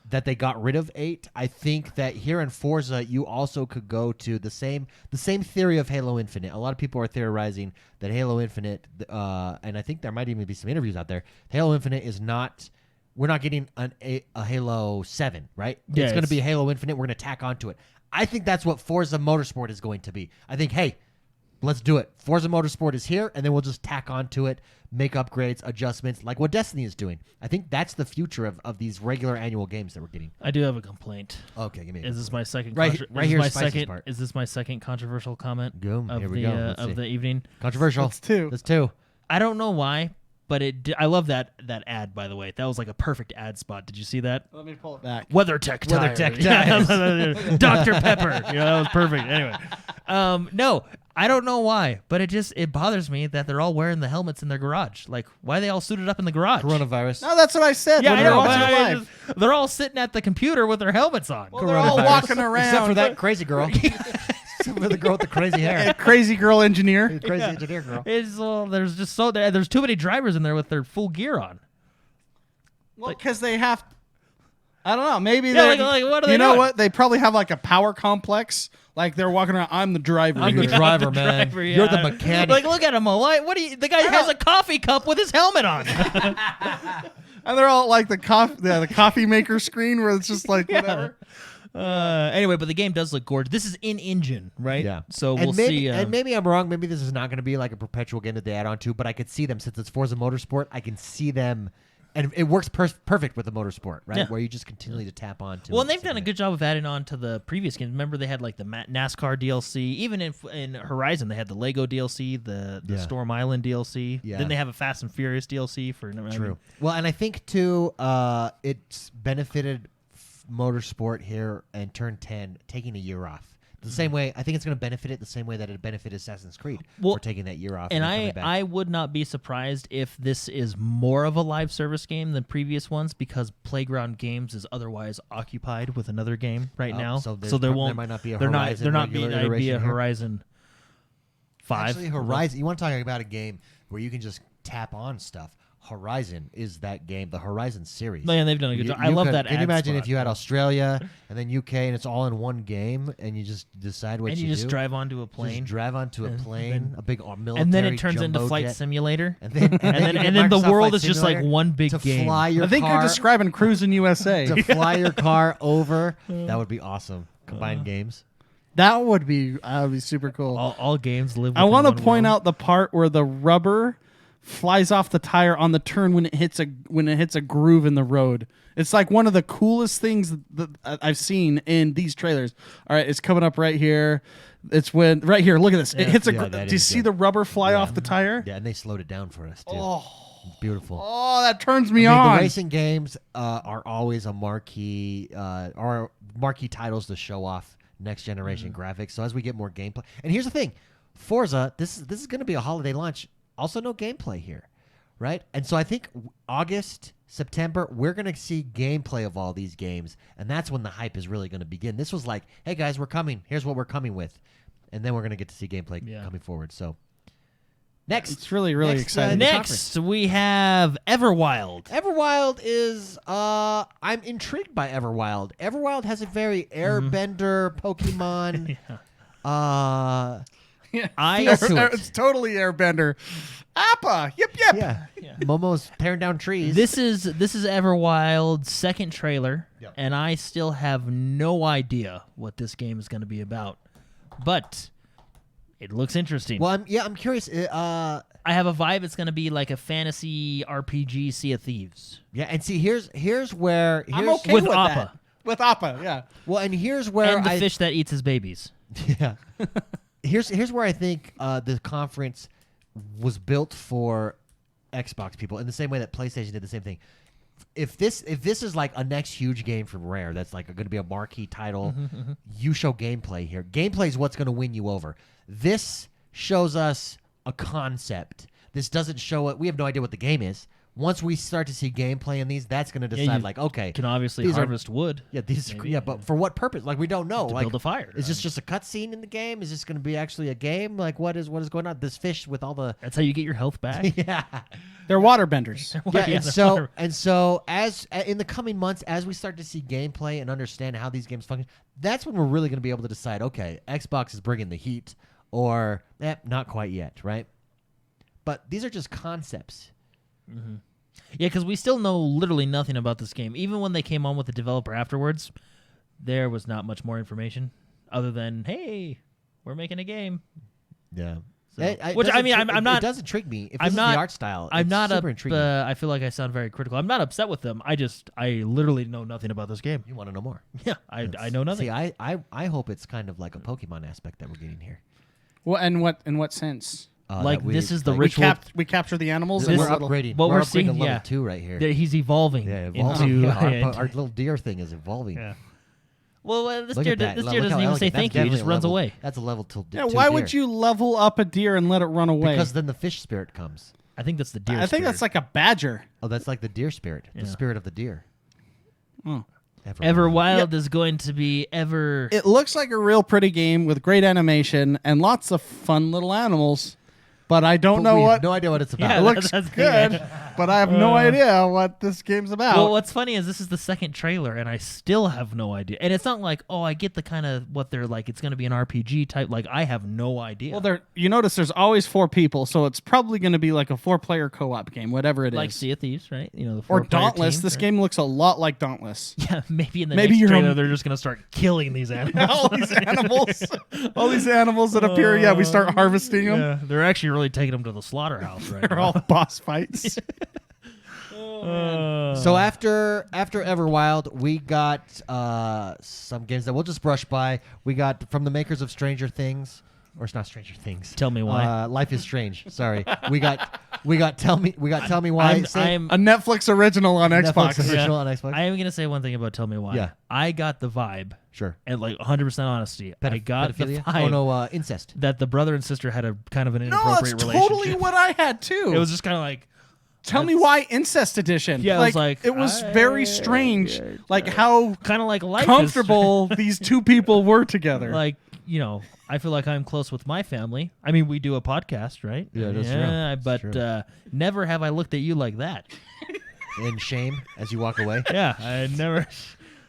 that they got rid of 8. I think that here in Forza, you also could go to the same theory of Halo Infinite. A lot of people are theorizing that Halo Infinite, and I think there might even be some interviews out there. Halo Infinite is not. We're not getting a Halo 7, right? Yeah, it's going to be Halo Infinite. We're going to tack onto it. I think that's what Forza Motorsport is going to be. I think, hey, let's do it. Forza Motorsport is here, and then we'll just tack onto it, make upgrades, adjustments, like what Destiny is doing. I think that's the future of these regular annual games that we're getting. I do have a complaint. Okay, give me. Is this my second? Right here, my Spice's second. part. Is this my second controversial comment Boom, of here we the go. Let's see. of the evening? Controversial. That's 2. That's 2. I don't know why, but I love that ad. By the way, that was like a perfect ad spot. Did you see that? Let me pull it back. WeatherTech tires. WeatherTech Yeah, Dr. Pepper. That was perfect. Anyway, no, I don't know why, but it bothers me that they're all wearing the helmets in their garage. Like, why are they all suited up in the garage? Coronavirus. No, that's what I said. Yeah, when I we were know. watching But it live. they're all sitting at the computer with their helmets on. Well, they're all Coronavirus. walking around. Except for that crazy girl. Except for the girl with the crazy hair. Crazy girl engineer. Crazy engineer girl. There's too many drivers in there with their full gear on. Well, because they have. I don't know. Maybe Yeah, they. like, what are they You know doing? what? They probably have like a power complex. Like they're walking around. I'm the driver. I'm the here." driver, man. Driver, You're yeah. the mechanic. Like, look at him. What do you? The guy has a coffee cup with his helmet on. And they're all like the coffee maker screen where it's just like whatever. Anyway, but the game does look gorgeous. This is in engine, right? Yeah. So and we'll maybe, see. And maybe I'm wrong. Maybe this is not going to be like a perpetual game that they add on to, but I could see them, since it's Forza Motorsport, I can see them, and it works perfect with the Motorsport, right? Yeah. Where you just continually to tap on to. Well, and they've done a good job of adding on to the previous games. Remember, they had like the NASCAR DLC. Even in Horizon, they had the Lego DLC, the Yeah. Storm Island DLC. Yeah. Then they have a Fast and Furious DLC for. True. Well, and I think too, it's benefited Motorsport here and Turn 10 taking a year off. The same way, I think it's going to benefit it the same way that it benefited Assassin's Creed for taking that year off. And then coming back. I would not be surprised if this is more of a live service game than previous ones, because Playground Games is otherwise occupied with another game right now. so there won't. there might not be a they're Horizon They're not regular being. I'd be a iteration here. Horizon 5. Actually, Horizon. You want to talk about a game where you can just tap on stuff? Horizon is that game, the Horizon series. Man, they've done a good job. I love that. Can you ad imagine spot. if you had Australia and then UK and it's all in one game and you just decide what and you you just do? drive onto a plane, Just drive onto a plane, a big military and then it turns into jumbo Flight jet. Simulator, And then, and then the Microsoft world Flight is just like Simulator one big to game. fly your I think car, you're describing Cruising USA. to fly your car over. That would be awesome. Combined games. That would be super cool. All games live. I want to within one point world. out the part where the rubber flies off the tire on the turn when it hits a groove in the road. It's like one of the coolest things that I've seen in these trailers. All right, it's coming up right here. It's when right here. Look at this. It hits a. Yeah, that do you is see good. the rubber fly off the tire? Yeah, and they slowed it down for us too. Beautiful. Oh, that turns me I mean, on. the racing games are always a marquee titles to show off next generation graphics. So as we get more gameplay, and here's the thing, Forza, this is going to be a holiday launch. Also, no gameplay here, right? And so I think August, September, we're going to see gameplay of all these games, and that's when the hype is really going to begin. This was like, hey guys, we're coming. Here's what we're coming with, and then we're going to get to see gameplay coming forward. So next, It's really exciting. Next, we have Everwild. Everwild is I'm intrigued by Everwild. Everwild has a very airbender Pokemon feel to it. It's totally Airbender. Appa. Yip. Yeah. Momo's tearing down trees. This is Everwild's second trailer, Yep. and I still have no idea what this game is going to be about, but it looks interesting. Well, I'm curious. I have a vibe it's going to be like a fantasy RPG Sea of Thieves. Yeah, and see, here's where I'm okay with with Appa. that. With Appa, yeah. Well, and here's where And the fish that eats his babies. Yeah. Here's where I think the conference was built for Xbox people in the same way that PlayStation did the same thing. If this is like a next huge game from Rare, that's like going to be a marquee title. You show gameplay here. Gameplay is what's going to win you over. This shows us a concept. This doesn't show it. We have no idea what the game is. once we start to see gameplay in these, that's going to decide. Like, okay, You can obviously these are- harvest wood. yeah, these, maybe. yeah, but for what purpose? Like, we don't know. To Like, build a fire. is this just a cutscene in the game? Is this going to be actually a game? Like, what is going on? This fish with all the That's how you get your health back. yeah. They're waterbenders. Yeah, Yeah, and they're so water- and so as in the coming months, as we start to see gameplay and understand how these games function, that's when we're really going to be able to decide. Okay, Xbox is bringing the heat, or not quite yet, right? But these are just concepts. Yeah, because we still know literally nothing about this game. Even when they came on with the developer afterwards, there was not much more information other than, hey, we're making a game. Yeah. So- It which, I doesn't mean, tri- I'm not. It does intrigue me. If I'm this is not- the art style, I'm it's not super intriguing. I feel like I sound very critical. I'm not upset with them. I literally know nothing about this game. You want to know more? Yeah, I know nothing. See, I hope it's kind of like a Pokemon aspect that we're getting here. What in what sense? Like, that we- this is the like, ritual. We capture the animals. This- and We're little- upgrading. what we're we're upgrading seeing- to level yeah. 2 right here. He's evolving. Yeah, evolving. Into, Yeah, our little deer thing is evolving. yeah. Well, this Look deer, at that. this Look deer how doesn't even say elegant. That's thank you. He definitely just a runs level- away. That's a level till. Yeah, why would you level up a deer and let it run away? Because then the fish spirit comes. I think that's the deer. I think that's like a badger. Oh, that's like the deer spirit. Yeah. The spirit of the deer. Oh. Everwild is going to be ever. It looks like a real pretty game with great animation and lots of fun little animals, but I don't know We have what. no idea what it's about. Yeah, It looks that's good, but I have no idea what this game's about. Well, what's funny is this is the second trailer, and I still have no idea. And it's not like, oh, I get the kind of what they're like. It's going to be an RPG type. Like, I have no idea. Well, you notice there's always 4 people, so it's probably going to be like a 4-player co-op game, whatever it is. like Sea of Thieves, right? You know, the Or 4-player Dauntless. team, This right? game looks a lot like Dauntless. Yeah, maybe in the Maybe next you're trailer a- they're just going to start killing these animals. all these animals, all these animals that appear. Yeah, we start harvesting them. Yeah, they're actually really taking them to the slaughterhouse right They're now. all boss fights. So after Everwild, we got some games that we'll just brush by. We got from the makers of Stranger Things, or it's not Stranger Things. Tell me why. Life is Strange. Sorry, we got Tell Me Why. I'm A Netflix original on Netflix Xbox. original on Xbox. I am going to say one thing about Tell Me Why. Yeah. I got the vibe, Sure. and like 100% honesty, I got the Pedophilia? vibe Oh no, incest. that the brother and sister had a kind of an No, inappropriate that's relationship. totally what I had too. It was just kind of like, Tell me why incest edition. Yeah, it was like, it was very strange, like how kind of like life is- comfortable these two people were together. like, you know, I feel like I'm close with my family. I mean, we do a podcast, right? Yeah, that's true. Yeah, but That's true. never have I looked at you like that. In shame as you walk away. Yeah, I never.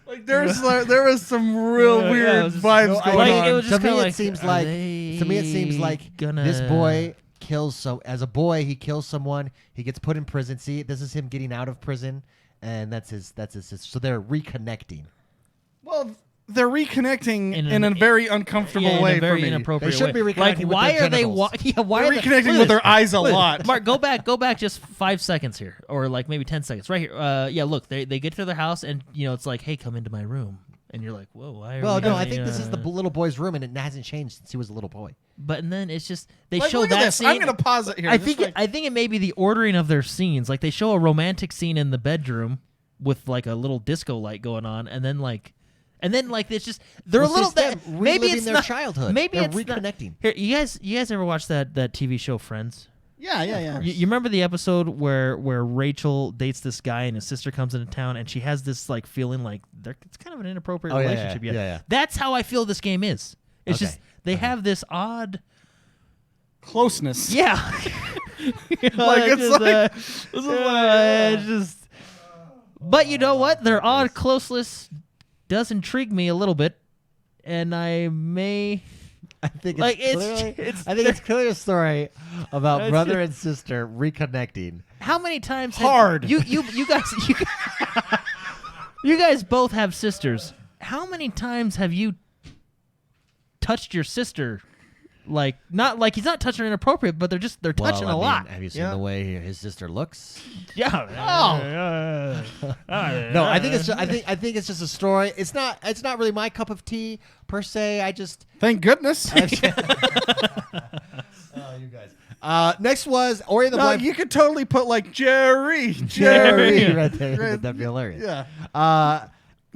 Like there was some real Yeah, weird it was just- vibes No, going like, on. it was just to me, kinda it like, seems are like they to me it seems like gonna- this boy kills as a boy he kills someone, he gets put in prison. See, this is him getting out of prison, and that's his sister. So they're reconnecting. Well, they're reconnecting In in an- a very uncomfortable in way a very for me. inappropriate They should way. be Like, reconnecting with why their are they? genitals. Yeah, why They're are they reconnecting look with at their eyes a lot. Mark, go back just 5 seconds here, or like maybe 10 seconds, right here. Yeah, look, they get to their house, and you know it's like, hey, come into my room, and you're like, whoa, why? Are Well, we no, I having, think this is the little boy's room, and it hasn't changed since he was a little boy. But and then it's just they Like, show look at that this. scene. I'm gonna pause it here. I Just think like- I think it may be the ordering of their scenes. Like they show a romantic scene in the bedroom with like a little disco light going on, and then like it's just they're Well, a little see, it's that them maybe reliving it's their not childhood. Maybe They're it's not- reconnecting. Here, you guys ever watch that TV show Friends? yeah. You remember the episode where Rachel dates this guy and his sister comes into town and she has this like feeling like it's kind of an inappropriate Oh, yeah, relationship. yeah. That's how I feel this game is. It's Okay. just they have this odd. Closeness. Yeah. Like, it's like- it's just. But you know what? Their odd closeness does intrigue me a little bit, and I may. I think Like, it's, it's- clearly, it's- I think it's clearly a story about It's- brother and sister reconnecting. How many times? Hard. You guys. You guys both have sisters. How many times have you touched your sister? Like not like he's not touching her inappropriate, but they're touching Well, a I lot. mean, have you seen Yeah. the way his sister looks? Yeah. No, I think it's just, I think it's just a story. It's not really my cup of tea per se. I just Thank goodness. oh, you guys. Next was Ori and the No, Blind. you could totally put like Jerry. Jerry right there. That'd be hilarious. Yeah.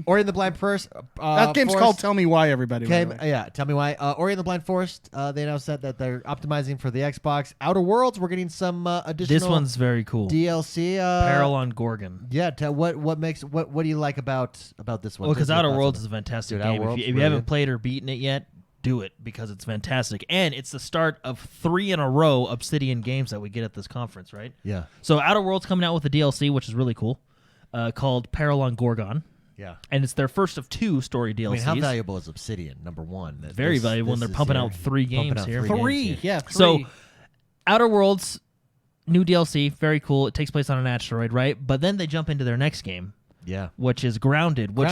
Ori and the Blind Forest. That game's called Tell Me Why, everybody. Yeah, tell me why. Ori and the Blind Forest. They now said that they're optimizing for the Xbox. Outer Worlds. We're getting some additional. This one's very cool. DLC. Peril on Gorgon. Yeah. What do you like about this one? Well, because Outer Worlds is a fantastic Dude, game. If you haven't played or beaten it yet, do it because it's fantastic. And it's the start of 3 in a row Obsidian games that we get at this conference, right? Yeah. So Outer Worlds coming out with a DLC, which is really cool, called Peril on Gorgon. Yeah. And it's their first of 2 story DLCs. I mean, how valuable is Obsidian? Number one. Very valuable, and they're pumping out 3 games here. 3, yeah. 3. So, Outer Worlds, new DLC, very cool. It takes place on an asteroid, right? But then they jump into their next game. Yeah. Which is Grounded. Which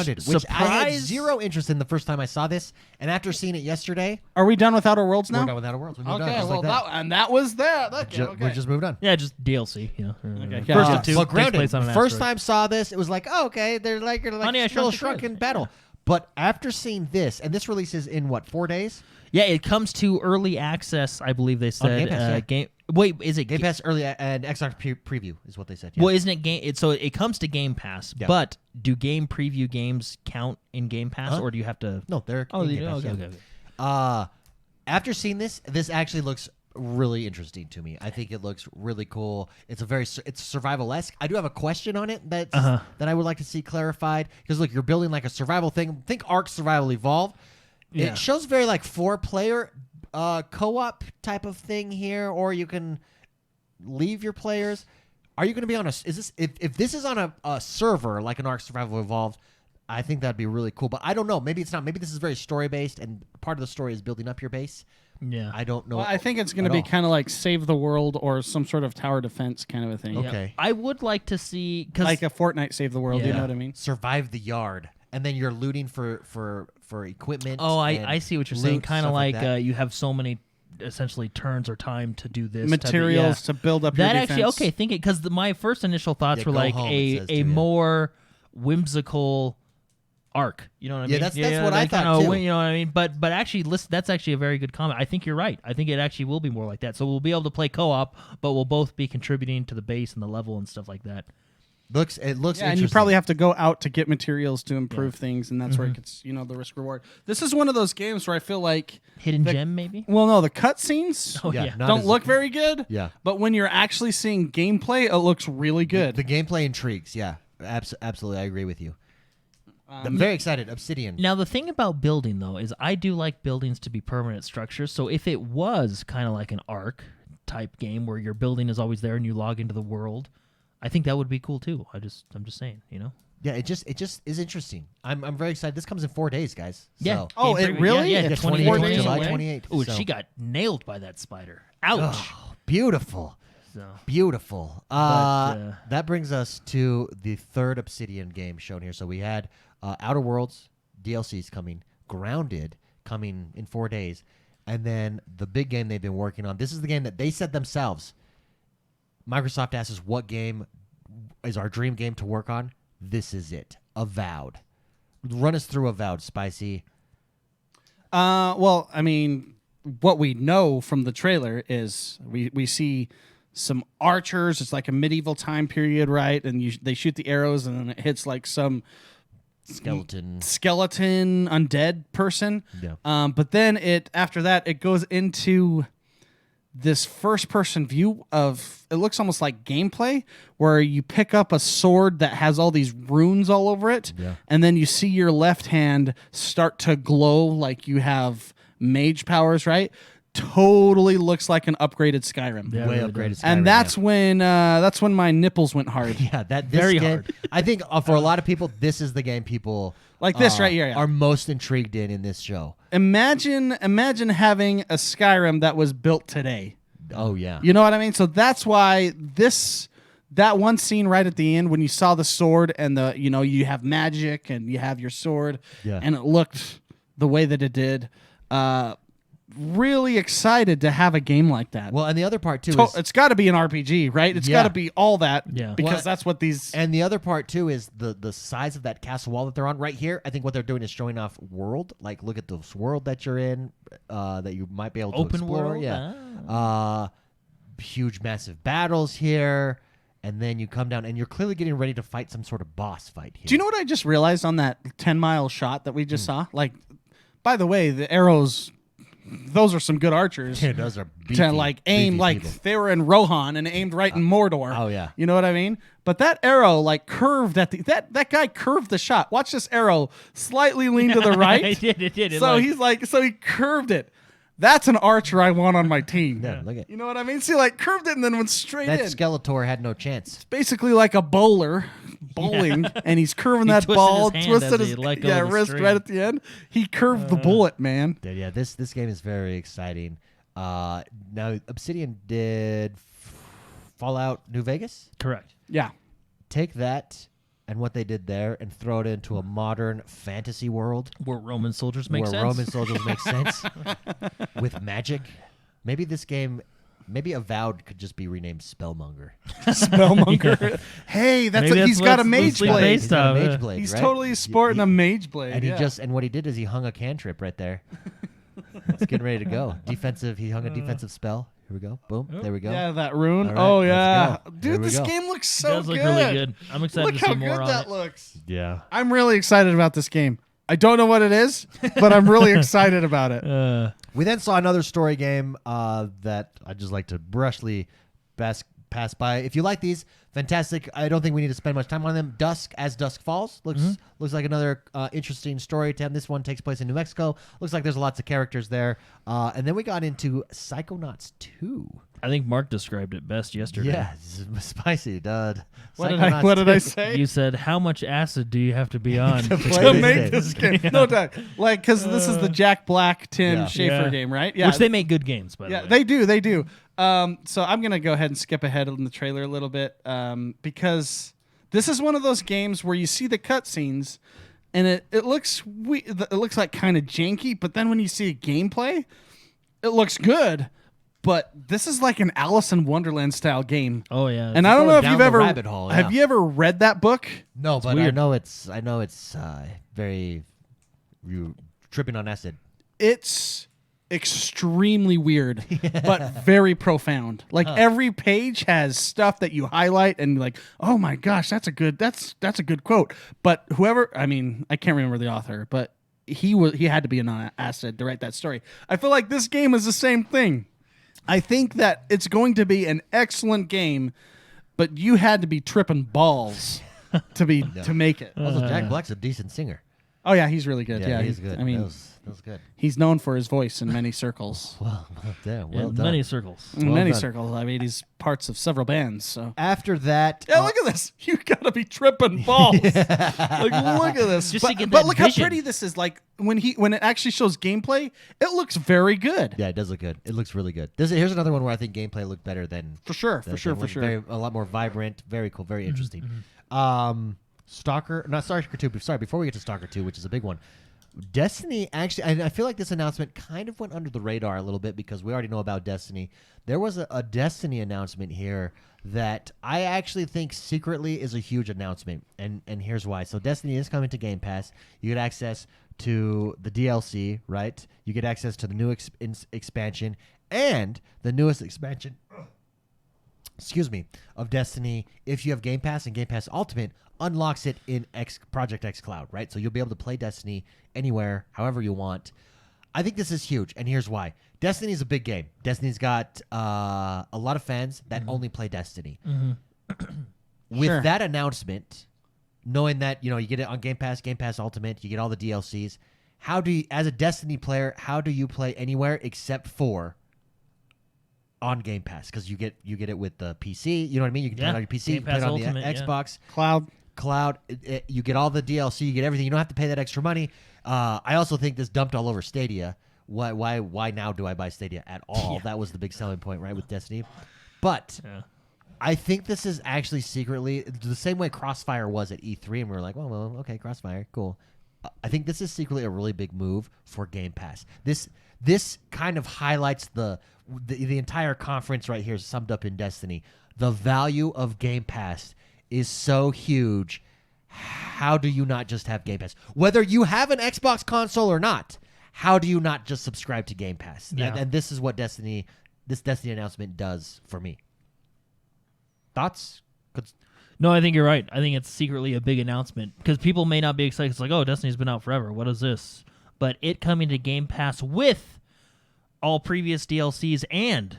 I had zero interest in the first time I saw this, and after seeing it yesterday, are we done with Outer Worlds now? We're done with Outer Worlds. We moved on, Okay, just well, like that was that. Okay, okay. We just moved on. Yeah, just DLC. You know. Okay. First of 2 But takes Grounded, place on an first asteroid. time saw this, it was like, oh, okay, they're like Honey, I still Shrunk the shrunken Kids. battle. But after seeing this, and this releases in what, 4 days? Yeah, it comes to early access, I believe they said. Game Pass, yeah. Wait, is it Game Pass early and Xbox preview is what they said. Yeah. Well, isn't it game? So it comes to Game Pass, Yeah. but do game preview games count in Game Pass, or do you have to? No, they're Oh, in they Game do? Pass, Okay, yeah. okay. After seeing this actually looks really interesting to me. I think it looks really cool. It's it's survival-esque. I do have a question on it that I would like to see clarified, because look, you're building like a survival thing. Think Ark Survival Evolved. Yeah. It shows very like 4-player co-op type of thing here, or you can leave your players. Are you going to be on a? Is this if this is on a server like an Ark Survival Evolved? I think that'd be really cool, but I don't know. Maybe it's not. Maybe this is very story based, and part of the story is building up your base. Yeah, I don't know. Well, I think it's going to be kind of like Save the World or some sort of tower defense kind of a thing. Yeah. Okay. I would like to see Like a Fortnite Save the World. Yeah. You know what I mean? Survive the yard, and then you're looting for equipment. Oh, and I see what you're saying. loot, Kind of stuff like that. You have so many essentially turns or time to do this type of- Materials to build up that your actually defense. okay. Think it because my first initial thoughts Yeah, were go like home, it a says too, yeah. more whimsical arc. You know what I mean? That's what I thought, too. You know what I mean? But actually, listen, that's actually a very good comment. I think you're right. I think it actually will be more like that. So we'll be able to play co-op, but we'll both be contributing to the base and the level and stuff like that. It looks Yeah, and interesting. you probably have to go out to get materials to improve things, and that's where it gets, the risk reward. This is one of those games where I feel like Hidden gem, maybe? well, no, the cutscenes Oh, yeah. not don't as- look very good. Yeah. But when you're actually seeing gameplay, it looks really good. The gameplay intrigues. Yeah, absolutely. I agree with you. I'm very excited. Obsidian. Now, the thing about building, though, is I do like buildings to be permanent structures. So if it was kind of like an Ark type game where your building is always there and you log into the world, I think that would be cool too. I'm just saying, Yeah, it just is interesting. I'm very excited. This comes in 4 days, guys. Yeah. So. Oh, Game it preview. really? Yeah, Yeah, 24 28th, days July away. 28th. Oh, so. she got nailed by that spider. Ouch. Oh, beautiful. So, Beautiful. But, that brings us to the third Obsidian game shown here. So we had Outer Worlds DLCs coming, Grounded coming in 4 days, and then the big game they've been working on. This is the game that they said themselves. Microsoft asked us, what game is our dream game to work on? This is it. Avowed. Run us through Avowed, Spicy. Well, I mean, what we know from the trailer is we see some archers. It's like a medieval time period, right? And they shoot the arrows, and then it hits like some Skeleton. undead person. Yeah. But then after that it goes into this first person view of, it looks almost like gameplay, where you pick up a sword that has all these runes all over it, Yeah. and then you see your left hand start to glow like you have mage powers, right? Totally looks like an upgraded Skyrim. Yeah, Way really upgraded. does. And Skyrim, that's when my nipples went hard. Yeah, this Very game, hard. I think for a lot of people, this is the game people Like this right here, yeah. are most intrigued in this show. Imagine having a Skyrim that was built today. Oh yeah, You know what I mean? So that's why that one scene right at the end when you saw the sword and you have magic and you have your sword, Yeah. and it looked the way that it did. Really excited to have a game like that. Well, and the other part too is, It's got to be an RPG, right? It's got to be all that, Yeah. because Well, that's what these. and the other part too is the size of that castle wall that they're on right here. I think what they're doing is showing off world. Like, look at this world that you're in, that you might be able to Open explore. world? Yeah, huge, massive battles here. and then you come down, and you're clearly getting ready to fight some sort of boss fight here. Do you know what I just realized on that 10-mile shot that we just saw? Like, by the way, the arrows, those are some good archers. Yeah, those are beefy, to like aim beefy like people. they were in Rohan and aimed right in Mordor. Oh, yeah. You know what I mean? But that arrow like curved at the that guy curved the shot. Watch this arrow slightly lean to the right. It did. So he curved it. That's an archer I want on my team. Yeah, look at You know what I mean? See, like curved it and then went straight that. in. Skeletor had no chance. Basically like a bowler bowling, and he's curving He that twisted ball, his hand twisted as his he let go of the wrist string. right at the end. He curved the bullet, man. Yeah, this game is very exciting. Now Obsidian did Fallout New Vegas. Correct. Yeah. Take that and what they did there and throw it into a modern fantasy world Where Roman soldiers make where sense. Roman soldiers make sense with magic. Maybe this game, maybe Avowed could just be renamed Spellmonger. Spellmonger. Hey, he's got a mage loosely blade. based He's got a on, yeah. mage blade, He's right? totally sporting a mage blade. And yeah. what he did is he hung a cantrip right there. It's getting ready to go. Defensive. He hung a defensive spell. Here we go. Boom. There we go. Yeah, that rune. All right, Oh let's yeah, go. There dude, we this go. game looks It so does good. look really good. I'm excited Look to see how more good on that it. looks. Yeah. I'm really excited about this game. I don't know what it is, but I'm really excited about it. We then saw another story game that I just like to brushly pass by. If you like these, fantastic. I don't think we need to spend much time on them. Dusk as Dusk Falls looks like another interesting story to have. This one takes place in New Mexico. Looks like there's lots of characters there. And then we got into Psychonauts 2. I think Mark described it best yesterday. Yeah, it's spicy, dude. What did I say? You said, how much acid do you have to be on To play To this make game. this game, no doubt. Like, because this is the Jack Black, Tim Yeah. Schafer game, right? Yeah, Which they make good games, by the way. They do. They do. So I'm gonna go ahead and skip ahead in the trailer a little bit because this is one of those games where you see the cutscenes and it looks like kind of janky, but then when you see gameplay, it looks good. But this is like an Alice in Wonderland style game. Oh, yeah. And I don't going know if down you've the ever rabbit hole, have yeah. you ever read that book? No, but weird. I know it's very you tripping on acid. It's extremely weird, but very profound. Like every page has stuff that you highlight and like, oh my gosh, that's a good quote. But I can't remember the author, but he had to be on acid to write that story. I feel like this game is the same thing. I think that it's going to be an excellent game, but you had to be tripping balls to make it. Also, Jack Black's a decent singer. Oh yeah, he's really good. Yeah, he's good. I mean, that was good. he's known for his voice in many circles. Well done. Well In done. many circles. In Well many done. circles. I mean, he's parts of several bands. So After that, yeah, look at this. You gotta be tripping balls. Like, look at this. Just to get but that look vision. how pretty this is. Like when it actually shows gameplay, it looks very good. yeah, it does look good. It looks really good. Here's another one where I think gameplay looked better than For sure. A lot more vibrant, very cool, very interesting. Stalker 2. Sorry, before we get to Stalker 2, which is a big one. Destiny actually, and I feel like this announcement kind of went under the radar a little bit because we already know about Destiny. There was a Destiny announcement here that I actually think secretly is a huge announcement, and here's why. So Destiny is coming to Game Pass. You get access to the DLC, right? You get access to the new expansion and the newest expansion. Of Destiny, if you have Game Pass and Game Pass Ultimate, unlocks it in Project X Cloud, right? So you'll be able to play Destiny anywhere, however you want. I think this is huge, and here's why. Destiny is a big game. Destiny's got a lot of fans that only play Destiny. With Sure. that announcement, knowing that you get it on Game Pass Ultimate, you get all the DLCs. As a Destiny player, how do you play anywhere except for on Game Pass? Because you get it with the PC. You know what I mean? You can play it on your PC, you Game can play it Pass on Ultimate, the yeah. Xbox. Cloud. You get all the DLC, you get everything. You don't have to pay that extra money. I also think this dumped all over Stadia. Why now do I buy Stadia at all? Yeah. That was the big selling point, right, with Destiny. But Yeah. I think this is actually secretly the same way Crossfire was at E3, and we were like, well, okay, Crossfire, cool. I think this is secretly a really big move for Game Pass. This kind of highlights the entire conference right here summed up in Destiny. The value of Game Pass is so huge. How do you not just have Game Pass? Whether you have an Xbox console or not, how do you not just subscribe to Game Pass? Yeah. And this is what this Destiny announcement does for me. Thoughts? No, I think you're right. I think it's secretly a big announcement because people may not be excited. It's like, oh, Destiny's been out forever. What is this? But it coming to Game Pass with all previous DLCs and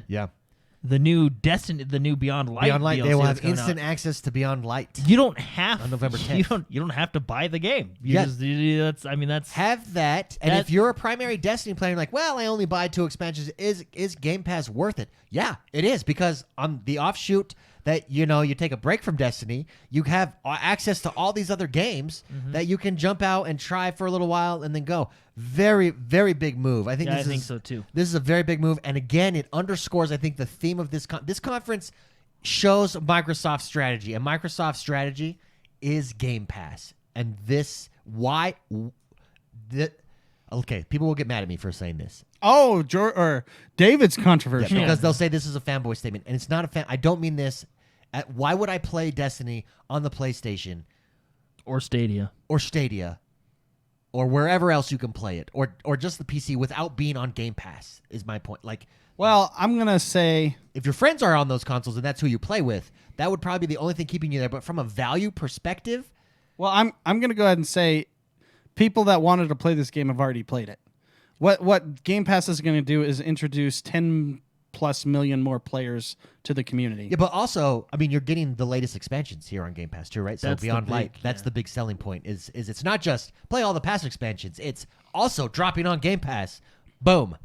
the new Destiny, the new Beyond Light. Beyond Light, DLC they will that's have coming instant out. access to Beyond Light. You don't have on November 10th. You don't have to buy the game. You Yeah. just, that's Have that, and if you're a primary Destiny player, like, well, I only buy 2 expansions. Is Game Pass worth it? Yeah, it is, because on the offshoot that you take a break from Destiny, you have access to all these other games that you can jump out and try for a little while and then go. Very, very big move. I think I think so too. This is a very big move, and again, it underscores, I think, the theme of this this conference shows Microsoft's strategy, and Microsoft's strategy is Game Pass. And okay, people will get mad at me for saying this. Oh, or David's controversial. Yeah, because they'll say this is a fanboy statement, and it's not a fan. I don't mean this. Why would I play Destiny on the PlayStation or Stadia or wherever else you can play it, or just the PC without being on Game Pass? Is my point. Like, well, I'm gonna say if your friends are on those consoles and that's who you play with, that would probably be the only thing keeping you there. But from a value perspective, well, I'm gonna go ahead and say people that wanted to play this game have already played it. What Game Pass is going to do is introduce 10+ million more players to the community. Yeah, but also, I mean, you're getting the latest expansions here on Game Pass too, right? So That's Beyond the Light, big- that's yeah. the big selling point. Is it's not just play all the past expansions; it's also dropping on Game Pass. Boom,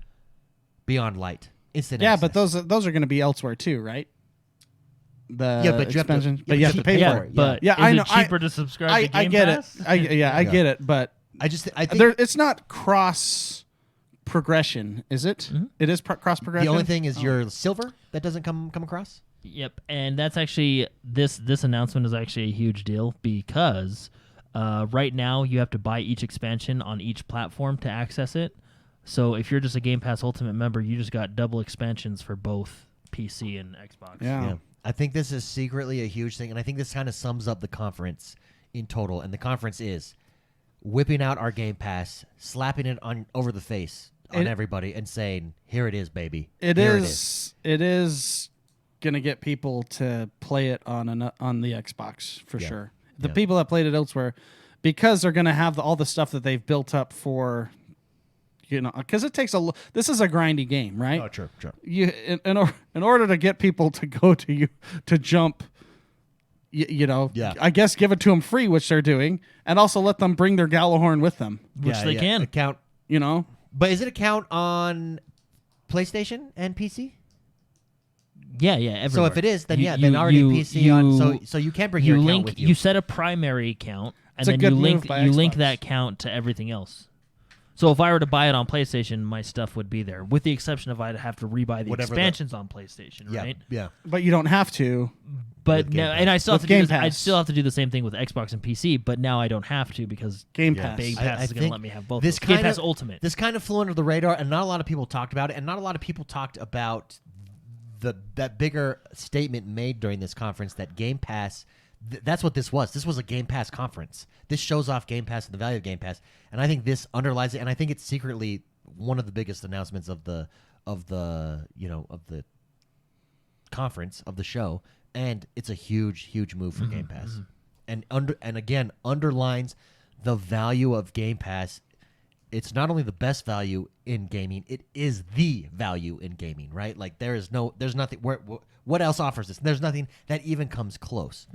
Beyond Light, instant. Yeah, access. but those are going to be elsewhere too, right? The Yeah, but you have to- expansion, yeah, but you have to pay yeah, for it. but Yeah, is I know. it cheaper to subscribe to Game I get Pass? it. I get it, but I think it's not cross progression, is it? It is cross progression. the only thing is your silver that doesn't come across. Yep, and that's actually this announcement is actually a huge deal because right now you have to buy each expansion on each platform to access it. So if you're just a Game Pass Ultimate member, you just got double expansions for both PC and Xbox. Yeah. I think this is secretly a huge thing, and I think this kind of sums up the conference in total. And the conference is whipping out our Game Pass, slapping it over the face on everybody, and saying, "Here it is, baby." It Here is gonna get people to play it on the Xbox for sure. The people that played it elsewhere, because they're gonna have all the stuff that they've built up for, because it takes this is a grindy game, right? Oh, true. You in order to get people to go to you to jump. I guess give it to them free, which they're doing, and also let them bring their Gallahorn with them. Which they can. account. But is it account on PlayStation and PC? Yeah, So everywhere. if it is, then then already PC on. So you can bring your account with you. You set a primary account, and It's a then good you move by link Xbox. that count to everything else. So if I were to buy it on PlayStation, my stuff would be there, with the exception of I'd have to rebuy the Whatever expansions on PlayStation, right? Yeah. But you don't have to. But With Game no, Pass. and I still have With to do Game this, I Pass. still have to do the same thing with Xbox and PC. But now I don't have to because Game Pass. Game I Pass is going to think let me have both. this Game kind Pass of- Ultimate. This kind of flew under the radar, and not a lot of people talked about it, and not a lot of people talked about that bigger statement made during this conference that Game Pass. That's what this was. This was a Game Pass conference. This shows off Game Pass and the value of Game Pass, and I think this underlies it. And I think it's secretly one of the biggest announcements of the conference of the show, and it's a huge move for Game Pass, and again underlines the value of Game Pass. It's not only the best value in gaming, it is the value in gaming, right? Like there's nothing. What else offers this? There's nothing that even comes close.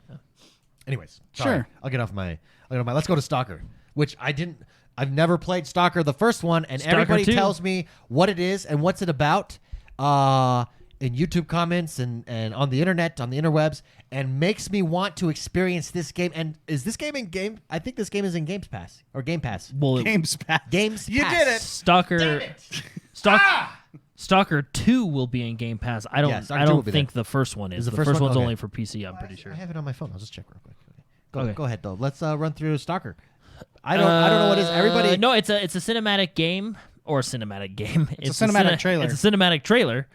Anyways, sorry. Sure. I'll get off my. Let's go to Stalker, which I've never played Stalker, the first one, and Stalker everybody 2. tells me what it is and what's it about in YouTube comments and on the internet, on the interwebs, and makes me want to experience this game. And is this game in Game? I think this game is in Game Pass. Well, Games Pass. Games You Pass. did it. Stalker 2 will be in Game Pass. I don't. Yeah, Stalker I 2 will don't be think the first one is. the The first first one? one's Okay. only for PC. I'm pretty sure. I have it on my phone. I'll just check real quick. Okay. Go ahead though. Let's run through Stalker. I don't know what it is. Everybody. No, it's a cinematic game or cinematic game. It's a cinematic trailer. It's a cinematic trailer.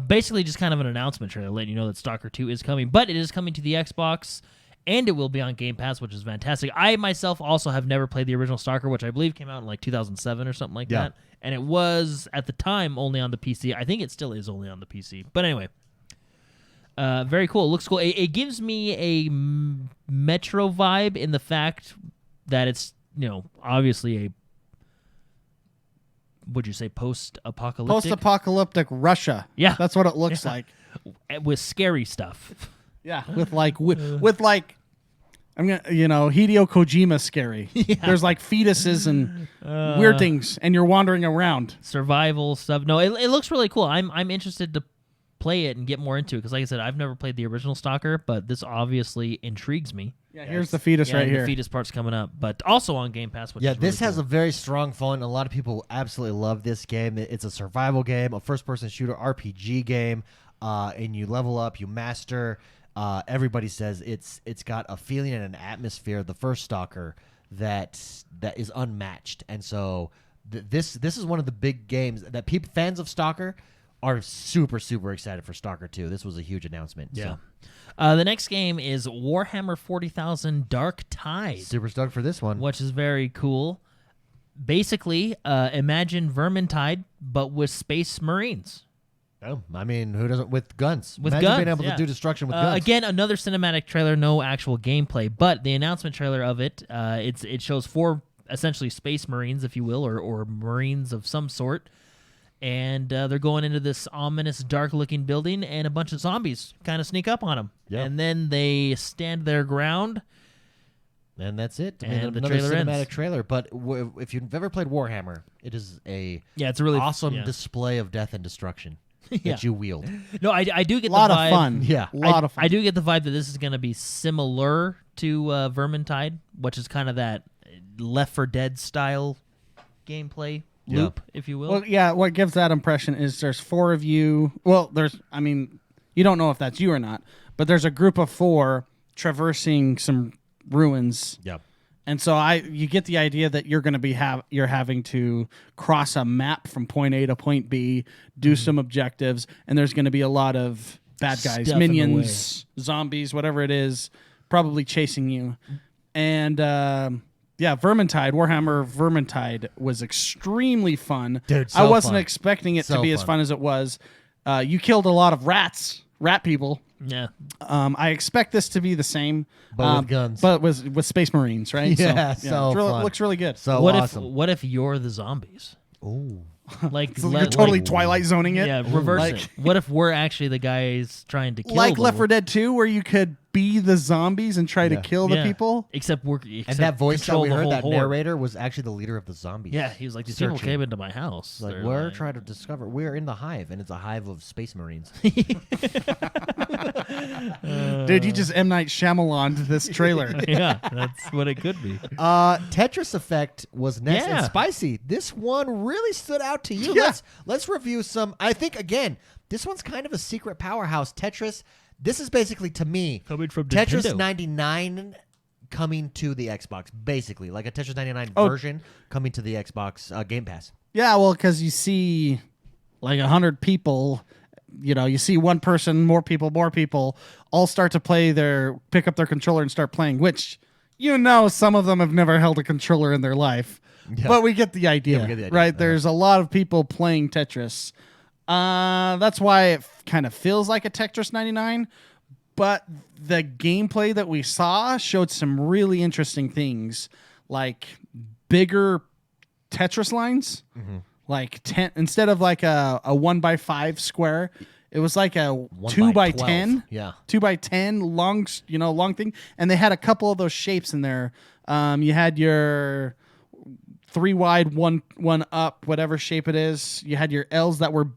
Basically, just kind of an announcement trailer, letting you know that Stalker 2 is coming, but it is coming to the Xbox, and it will be on Game Pass, which is fantastic. I myself also have never played the original Stalker, which I believe came out in like 2007 or something like that, and it was at the time only on the PC. I think it still is only on the PC, but anyway. Very cool. It looks cool. It gives me a Metro vibe in the fact that it's, obviously a, would you say post-apocalyptic? Post-apocalyptic Russia. Yeah. That's what it looks like. With scary stuff. Yeah, with like I'm gonna Hideo Kojima scary. Yeah. There's like fetuses and weird things, and you're wandering around. Survival stuff. No, it looks really cool. I'm interested to play it and get more into it because, like I said, I've never played the original Stalker, but this obviously intrigues me. Yeah, here's the fetus right here. The fetus part's coming up, but also on Game Pass. Which yeah, is this really has cool. a very strong following. A lot of people absolutely love this game. It's a survival game, a first-person shooter RPG game, and you level up, you master. Everybody says it's got a feeling and an atmosphere, the first Stalker, that is unmatched. And so this is one of the big games that fans of Stalker are super, super excited for Stalker 2. This was a huge announcement. Yeah. So. The next game is Warhammer 40,000 Dark Tide. Super stoked for this one. Which is very cool. Basically, imagine Vermintide, but with Space Marines. Oh, I mean, who doesn't with guns? With Imagine guns, being able yeah. to do destruction with guns. Again, another cinematic trailer, no actual gameplay, but the announcement trailer of it, it shows 4 essentially Space Marines, if you will, or Marines of some sort, and they're going into this ominous, dark-looking building, and a bunch of zombies kind of sneak up on them, and then they stand their ground. And that's it. And the another trailer cinematic ends. trailer. But if you've ever played Warhammer, it is it's a really awesome display of death and destruction Yeah. that you wield. No, I do get A lot the of vibe. fun. Yeah. A lot of fun. I do get the vibe that this is going to be similar to Vermintide, which is kind of that Left 4 Dead style gameplay loop, if you will. Well, yeah, what gives that impression is there's 4 of you. Well, you don't know if that's you or not, but there's a group of 4 traversing some ruins. Yep. And so you get the idea that you're going to be you're having to cross a map from point A to point B, do some objectives, and there's going to be a lot of bad guys, Stuff in the minions, zombies, whatever it is, probably chasing you. And Vermintide, Warhammer Vermintide was extremely fun. Dude, I so wasn't fun. expecting it to So be as fun. fun as it was. You killed a lot of rat people. yeah. I expect this to be the same, But with guns. but with Space Marines, right? Yeah, it's so really, fun. looks really good. So What awesome. if you're the zombies? Ooh. Like So you're totally like, Twilight zoning it. Yeah, reverse Like- it. What if we're actually the guys trying to kill like the Left 4 Dead 2, where you could be the zombies and try to kill the Yeah. people. Except we're And that voice that control we the heard, whole that horde. narrator, was actually the leader of the zombies. Yeah, he was like, these people Searching. came into my house. Like, They're we're like- trying to discover. We're in the hive, and it's a hive of Space Marines. Dude, you just M. Night Shyamalan this trailer. Yeah, that's what it could be. Tetris Effect was next, and Yeah. Spicy. This one really stood out to you. Yeah. Let's review some. I think again, this one's kind of a secret powerhouse. Tetris. This is basically, to me, Coming from Tetris Nintendo. 99 coming to the Xbox. Basically, like a Tetris 99 Oh. version coming to the Xbox Game Pass. Yeah, well, because you see like 100 people, you see one person, more people, all start to pick up their controller and start playing, which, some of them have never held a controller in their life. Yeah. But we get the idea, we get the idea. right? There's a lot of people playing Tetris. That's why it kind of feels like a Tetris 99. But the gameplay that we saw showed some really interesting things, like bigger Tetris lines, like 10 instead of like a 1x5 square. It was like a 2x10. Yeah. 2x10 long thing, and they had a couple of those shapes in there. You had your 3 wide, one up, whatever shape it is. You had your L's that were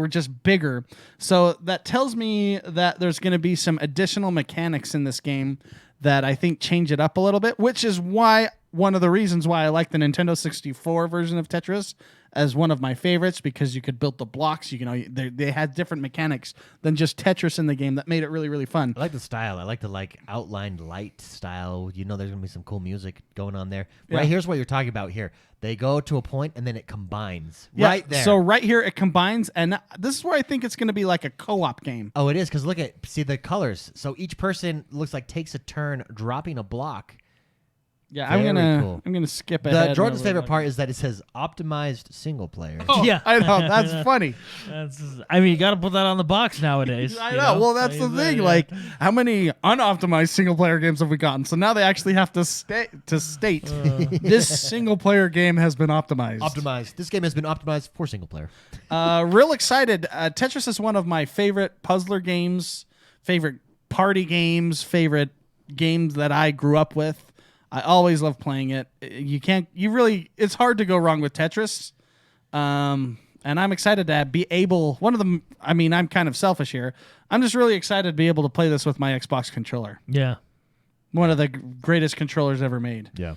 just bigger. So that tells me that there's going to be some additional mechanics in this game that I think change it up a little bit, which is one of the reasons why I like the Nintendo 64 version of Tetris as one of my favorites, because you could build the blocks. They had different mechanics than just Tetris in the game that made it really, really fun. I like the style. I like the outlined light style. There's gonna be some cool music going on there. Right, here's what you're talking about here. They go to a point and then it combines. Yeah, Right there. So right here it combines, and this is where I think it's going to be like a co-op game. Oh, it is, because see the colors. So each person looks like takes a turn dropping a block, Yeah, Very I'm cool. gonna skip ahead. Jordan's favorite part is that it says optimized single player. Oh, Yeah. I know that's funny. I mean, you got to put that on the box nowadays. I know. Well, that's the thing. Yeah. Like, how many unoptimized single player games have we gotten? So now they actually have to state this single player game has been optimized. Optimized. This game has been optimized for single player. Real excited. Tetris is one of my favorite puzzler games, favorite party games, favorite games that I grew up with. I always love playing it. It's hard to go wrong with Tetris. And I'm excited to be able, I'm kind of selfish here. I'm just really excited to be able to play this with my Xbox controller. Yeah. One of the greatest controllers ever made. Yeah.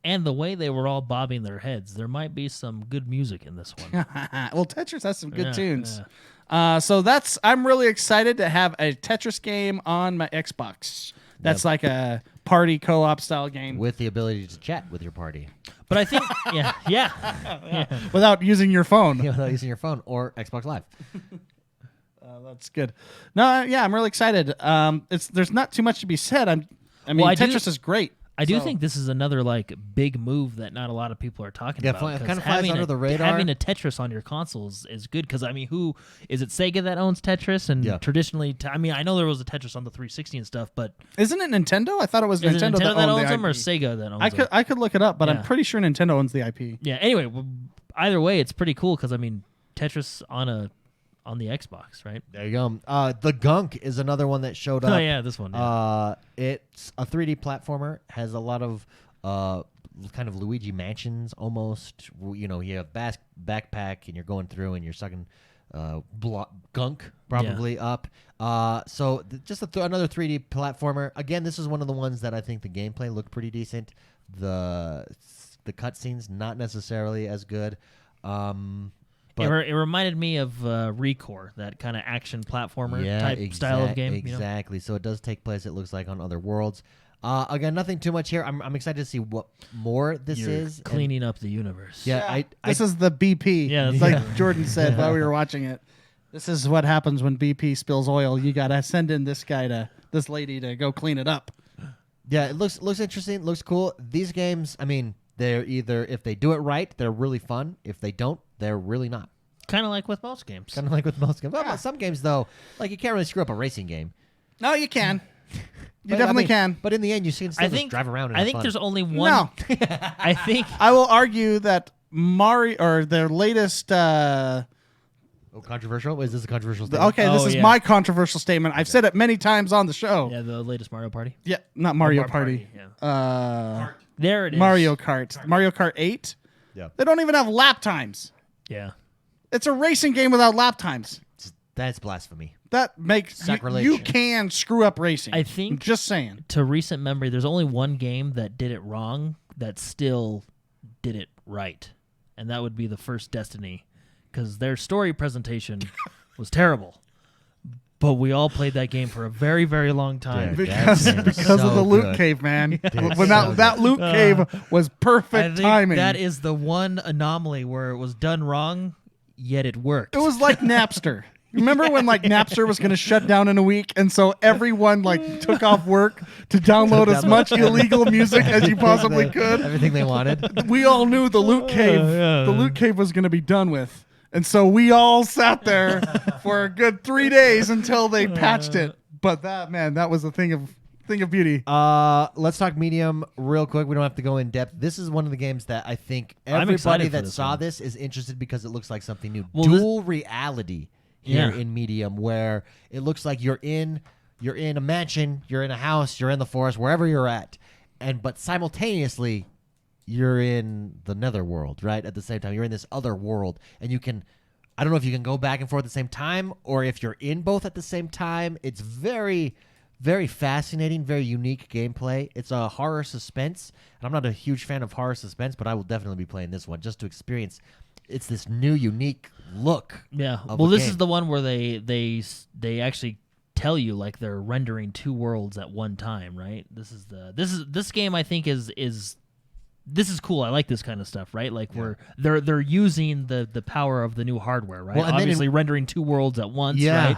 And the way they were all bobbing their heads, there might be some good music in this one. Well, Tetris has some good Yeah, tunes. So I'm really excited to have a Tetris game on my Xbox. That's like a party co-op style game. With the ability to chat with your party. But I think, yeah. Without using your phone. Yeah, without using your phone or Xbox Live. That's good. No, I'm really excited. There's not too much to be said. Tetris is great. I do think this is another like big move that not a lot of people are talking about. Yeah, it 'cause kind of flies under the radar. Having a Tetris on your consoles is good because who is it? Sega that owns Tetris, and traditionally, I know there was a Tetris on the 360 and stuff, but isn't it Nintendo? I thought it was is Nintendo, it Nintendo that owns the them or IP. Sega that owns them? I could look it up, but Yeah. I'm pretty sure Nintendo owns the IP. Yeah. Anyway, either way, it's pretty cool because Tetris on the Xbox, right? There you go. The Gunk is another one that showed up. Oh yeah, this one. Yeah. It's a 3D platformer. Has a lot of kind of Luigi mansions almost. You have backpack and you're going through and you're sucking gunk probably up. So just another 3D platformer. Again, this is one of the ones that I think the gameplay looked pretty decent. The cutscenes not necessarily as good. But it reminded me of Recore, that kind of action platformer type style of game. Exactly. So it does take place, it looks like, on other worlds. Again, nothing too much here. I'm excited to see what more this is. Cleaning up the universe. Yeah, this is the BP. Yeah, like Jordan said while we were watching it. This is what happens when BP spills oil. You gotta send in this lady to go clean it up. Yeah, it looks interesting. Looks cool. These games, they're either, if they do it right, they're really fun. If they don't, they're really not. Kind of like with most games. Well, some games, though, like you can't really screw up a racing game. No, you can. You definitely can. But in the end, you can still just drive around and I have think fun. there's only one. No. I will argue that Mario, or their latest... controversial? Is this a controversial statement? Okay, this is my controversial statement. I've said it many times on the show. Yeah, the latest Mario Party. Yeah, not Mario Party. Yeah. There it is. Mario Kart. Mario Kart 8. Yeah. They don't even have lap times. Yeah. It's a racing game without lap times. That's blasphemy. That makes Sacrilege. you can screw up racing. I think, I'm just saying. To recent memory, there's only one game that did it wrong that still did it right, and that would be the first Destiny, because their story presentation was terrible. But we all played that game for a very, very long time. Dude, Because of the loot cave, man. When that loot cave was perfect I think timing. that is the one anomaly where it was done wrong, yet it worked. It was like Napster. Remember when Napster was going to shut down in a week, and so everyone took off work to download as much illegal music as you possibly could? Everything they wanted. We all knew the loot cave. The loot cave was going to be done with. And so we all sat there for a good 3 days until they patched it. But that was a thing of beauty. Let's talk medium real quick. We don't have to go in depth. This is one of the games that I think everybody that saw this is interested because it looks like something new. Well, Dual reality here in medium, where it looks like you're in a mansion, you're in a house, you're in the forest, wherever you're at, but simultaneously you're in the netherworld, right? At the same time, you're in this other world, and I don't know if you can go back and forth at the same time, or if you're in both at the same time. It's very, very fascinating, very unique gameplay. It's a horror suspense, and I'm not a huge fan of horror suspense, but I will definitely be playing this one just to experience. It's this new, unique look. Yeah. Of Well, the this game. is the one where they actually tell you they're rendering two worlds at one time, right? This game I think is this is cool. I like this kind of stuff, right? Where they're using the power of the new hardware, right? Well, and obviously rendering two worlds at once, right?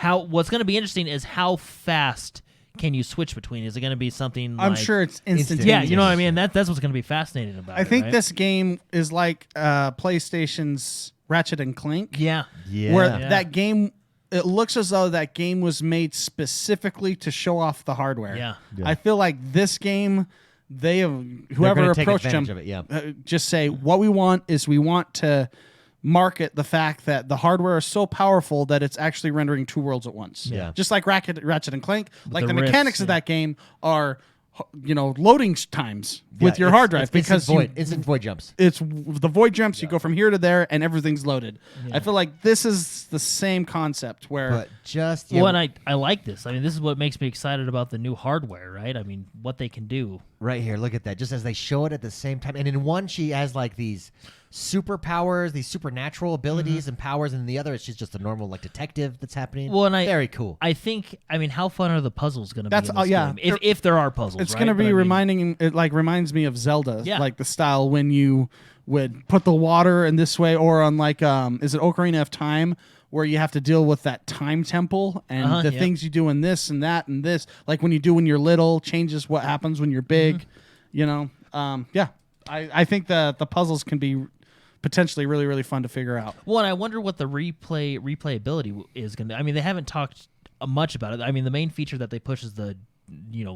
What's going to be interesting is how fast can you switch between? Is it going to be something? I'm like, sure it's instantaneous. Yeah, you know what I mean. That's what's going to be fascinating about it. I think right? this game is like PlayStation's Ratchet and Clank. Yeah. Where that game, it looks as though that game was made specifically to show off the hardware. Yeah. I feel like this game, they have whoever approached them, just say what we want is we want to market the fact that the hardware is so powerful that it's actually rendering two worlds at once. Yeah. Just like Ratchet and Clank, like the rifts, mechanics of that game are, loading times with your hard drive because instant void jumps. It's the void jumps. You go from here to there, and everything's loaded. I feel like this is the same concept where. But just Well, and I like this. I mean, this is what makes me excited about the new hardware, right? I mean, what they can do. right here, look at that. Just as they show it at the same time, and in one she has like these superpowers, these supernatural abilities and powers, and in the other she's just a normal like detective that's happening. Well, and very cool. I think. I mean, how fun are the puzzles going to be? That's in this yeah. game? If there are puzzles, It's right? going to But be I mean, reminding. It like reminds me of Zelda, Yeah. like the style when you would put the water in this way, or on like is it Ocarina of Time, where you have to deal with that time temple and the things you do in this and that and this, like when you do when you're little changes what happens when you're big, I think the puzzles can be potentially really, really fun to figure out. Well, and I wonder what the replayability is going to. I mean, they haven't talked much about it. I mean, the main feature that they push is the,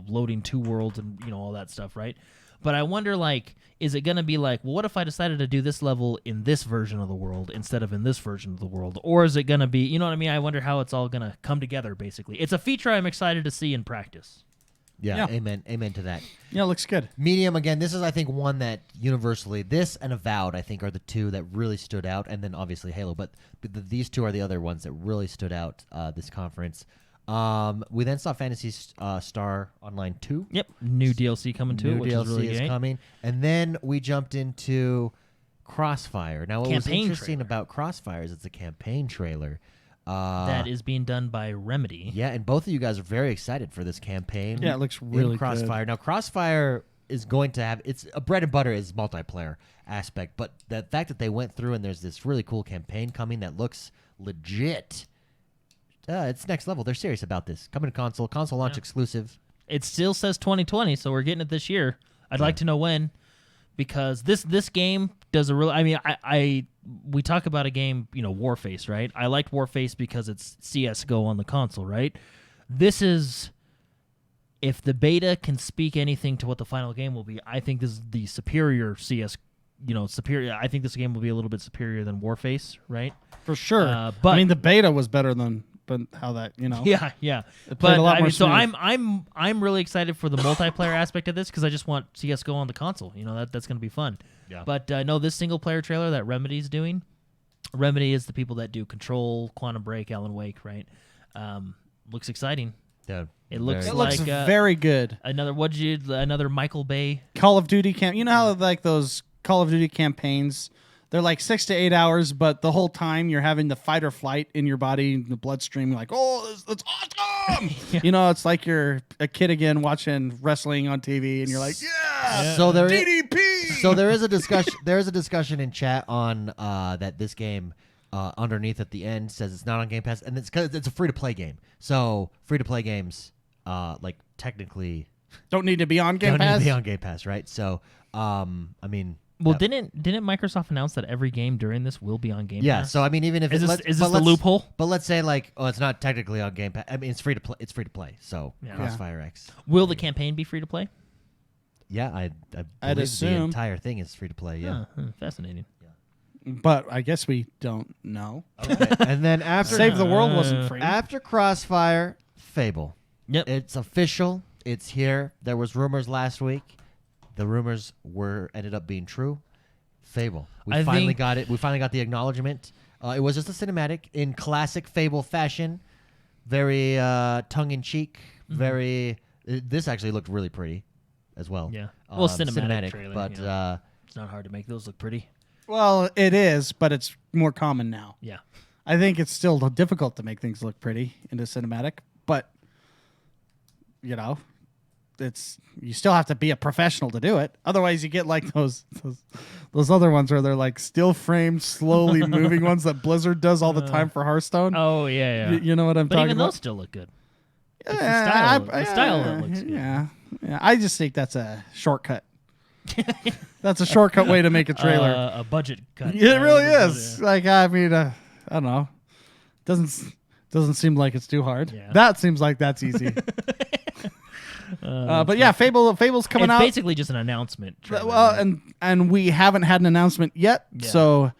loading two worlds and all that stuff, right? But I wonder, like, is it going to be like, well, what if I decided to do this level in this version of the world instead of in this version of the world? Or is it going to be, you know what I mean? I wonder how it's all going to come together, basically. It's a feature I'm excited to see in practice. Yeah, amen to that. Yeah, it looks good. Medium, again, this is, I think, one that universally, this and Avowed, I think, are the two that really stood out, and then obviously Halo, but these two are the other ones that really stood out this conference. We then saw Phantasy Star Online 2. Yep, new DLC coming to it, which DLC is really great. coming. And then we jumped into Crossfire. Now, what was Campaign interesting trailer. about Crossfire is it's a campaign trailer. That is being done by Remedy. Yeah, and both of you guys are very excited for this campaign. Yeah, it looks really in Crossfire. good. Now, Crossfire is going to have its bread and butter is multiplayer aspect, but the fact that they went through and there's this really cool campaign coming that looks legit, it's next level. They're serious about this. Coming to console launch exclusive. It still says 2020, so we're getting it this year. I'd like to know when, because this game does a real. I mean, we talk about a game, Warface, right? I liked Warface because it's CS:GO on the console, right? This is, if the beta can speak anything to what the final game will be, I think this is the superior CS. Superior. I think this game will be a little bit superior than Warface, right? For sure. But I mean, the beta was better than how that, Yeah. It played But a lot more so smooth. I'm really excited for the multiplayer aspect of this because I just want CS:GO on the console. That's going to be fun. Yeah. But no, this single player trailer that Remedy's doing. Remedy is the people that do Control, Quantum Break, Alan Wake, right? Looks exciting. Yeah, It looks It like looks very good. another Michael Bay. Call of Duty camp. You know how like those Call of Duty campaigns, they're like 6 to 8 hours, but the whole time you're having the fight or flight in your body, the bloodstream. You're like, oh, that's awesome. It's like you're a kid again watching wrestling on TV, and you're like, yeah. So there DDP. So there is a discussion. There is a discussion in chat on that this game underneath at the end says it's not on Game Pass, and it's because it's a free to play game. So free to play games, like technically, don't need to be on Game don't Pass. need to be on Game Pass, right? So, I mean, Well, didn't Microsoft announce that every game during this will be on Game Pass? yeah. So I mean, even if Is it's, this the loophole? But let's say like, it's not technically on Game Pass. I mean, it's free to play. It's free to play. So Crossfire X. Will the campaign be free to play? Yeah, I I'd believe the assume. entire thing is free to play. Yeah. Fascinating. But I guess we don't know. Okay. And then after Save the World wasn't free. After Crossfire, Fable. Yep. It's official. It's here. There was rumors last week. The rumors ended up being true. Fable. We finally got it. We finally got the acknowledgement. It was just a cinematic in classic Fable fashion. Very tongue-in-cheek. Very. This actually looked really pretty as well. Yeah. Well, cinematic trailer, but it's not hard to make those look pretty. Well, it is, but it's more common now. Yeah. I think it's still difficult to make things look pretty in a cinematic, but it's you still have to be a professional to do it. Otherwise, you get like those other ones where they're like still framed, slowly moving ones that Blizzard does all the time for Hearthstone. Oh yeah. You know what I'm But talking even about? those still look good. It's the style that looks good. Yeah. I just think that's a shortcut. That's a shortcut way to make a trailer. A budget cut. It really is. Yeah. Like, I mean, I don't know. Doesn't seem like it's too hard. Yeah. That seems like that's easy. But yeah, Fable's coming out. It's basically just an announcement. Trailer, well, right? and we haven't had an announcement yet. Yeah. So,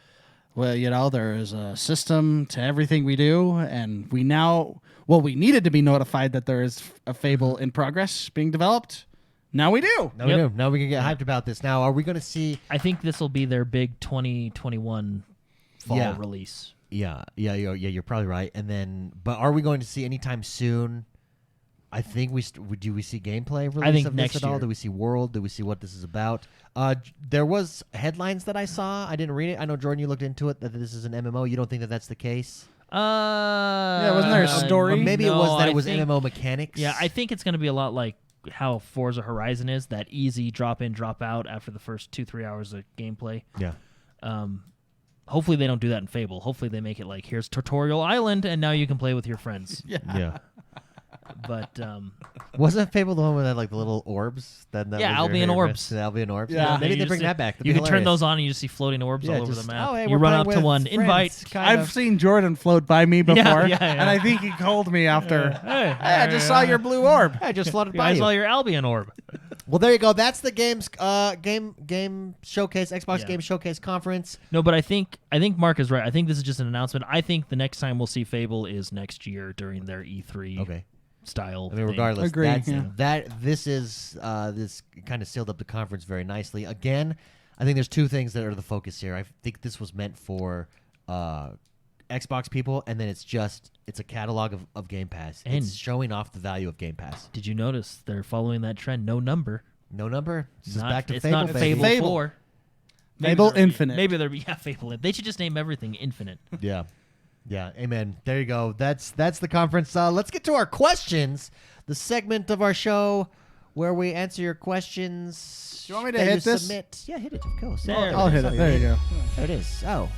well, there is a system to everything we do, and we needed to be notified that there is a Fable in progress being developed. Now we do. Now we do. Now we can get hyped about this. Now, are we going to see? I think this will be their big 2021 fall release. Yeah. You're probably right. And then, but are we going to see anytime soon? I think do we see gameplay release I think of next this at all? year. Do we see world? Do we see what this is about? There was headlines that I saw. I didn't read it. I know, Jordan, you looked into it, that this is an MMO. You don't think that that's the case? Wasn't there a story? Or maybe No, it was that I it was think- MMO mechanics. Yeah, I think it's going to be a lot like how Forza Horizon is, that easy drop in, drop out after the first 2-3 hours of gameplay. Yeah. Hopefully they don't do that in Fable. Hopefully they make it like, here's Tutorial Island, and now you can play with your friends. Yeah. But Wasn't Fable the one with like the little orbs? That Yeah, was your Albion favorite? orbs. The Albion orbs. Yeah. Maybe you they bring just- that back. That'd You be can turn hilarious. those on and you just see floating orbs all over the map. Oh, hey, you we're run playing up to with one, friends, invite. kind I've of. seen Jordan float by me before, yeah. and I think he called me after. Hey, I just saw your blue orb. I just flooded Yeah, by I you. saw your Albion orb. Well, there you go. That's the game's game showcase, Xbox Yeah. Game Showcase conference. No, but I think Mark is right. I think this is just an announcement. I think the next time we'll see Fable is next year during their E3 Okay. style. I mean, thing. regardless, Agree, that's, yeah. this is this kind of sealed up the conference very nicely. Again, I think there's two things that are the focus here. I think this was meant for Xbox people, and then it's a catalog of Game Pass. And- it's showing off the value of Game Pass. Did you notice they're following that trend? No number. No number. This is Not- back to it's Fable, not baby. Fable, Fable. 4. Fable there'll be- Infinite. Maybe there'll be Fable. They should just name everything Infinite. Yeah. Amen. There you go. That's the conference. Let's get to our questions. The segment of our show where we answer your questions. Do you want me to that hit you this? Submit. Yeah, hit it. Of course. There. I'll hit it. There you go. There it is. Oh.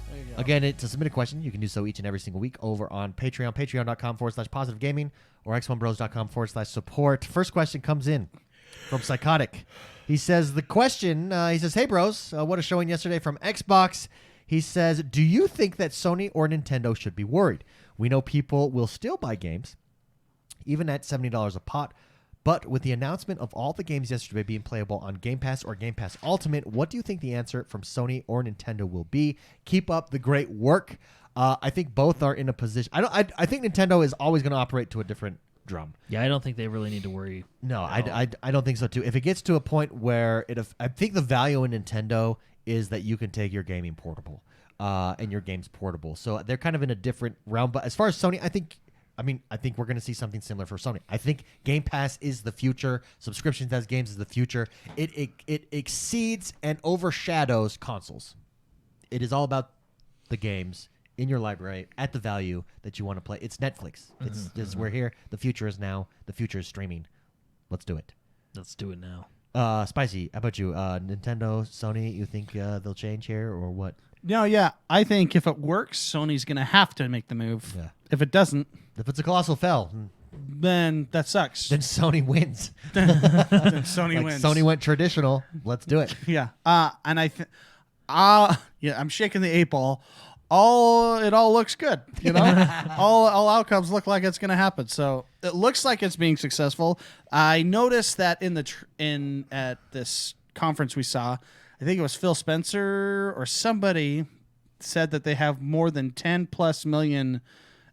There you go. Again, to submit a question, you can do so each and every single week over on Patreon, patreon.com/positive gaming, or XoneBros.com/support. First question comes in from Psychotic. He says, hey bros, what a showing yesterday from Xbox. He says, do you think that Sony or Nintendo should be worried? We know people will still buy games, even at $70 a pop. But with the announcement of all the games yesterday being playable on Game Pass or Game Pass Ultimate, what do you think the answer from Sony or Nintendo will be? Keep up the great work. I think both are in a position. I think Nintendo is always going to operate to a different drum. Yeah, I don't think they really need to worry. No, I don't think so too. If it gets to a point where I think the value in Nintendo is that you can take your gaming portable, and your games portable. So they're kind of in a different realm. But as far as Sony, I think we're going to see something similar for Sony. I think Game Pass is the future. Subscriptions as games is the future. It exceeds and overshadows consoles. It is all about the games in your library at the value that you want to play. It's Netflix. We're here. The future is now. The future is streaming. Let's do it. Let's do it now. Spicy, how about you? Nintendo, Sony, you think they'll change here or what? No, yeah. I think if it works, Sony's going to have to make the move. Yeah. If it doesn't, If it's a colossal fell, then that sucks. then Sony wins. Then Sony Like wins. Sony went traditional. Let's do it. Yeah. And I think, I'm shaking the 8-ball. It all looks good, you know. all outcomes look like it's going to happen. So it looks like it's being successful. I noticed that at this conference we saw, I think it was Phil Spencer or somebody said that they have more than 10+ million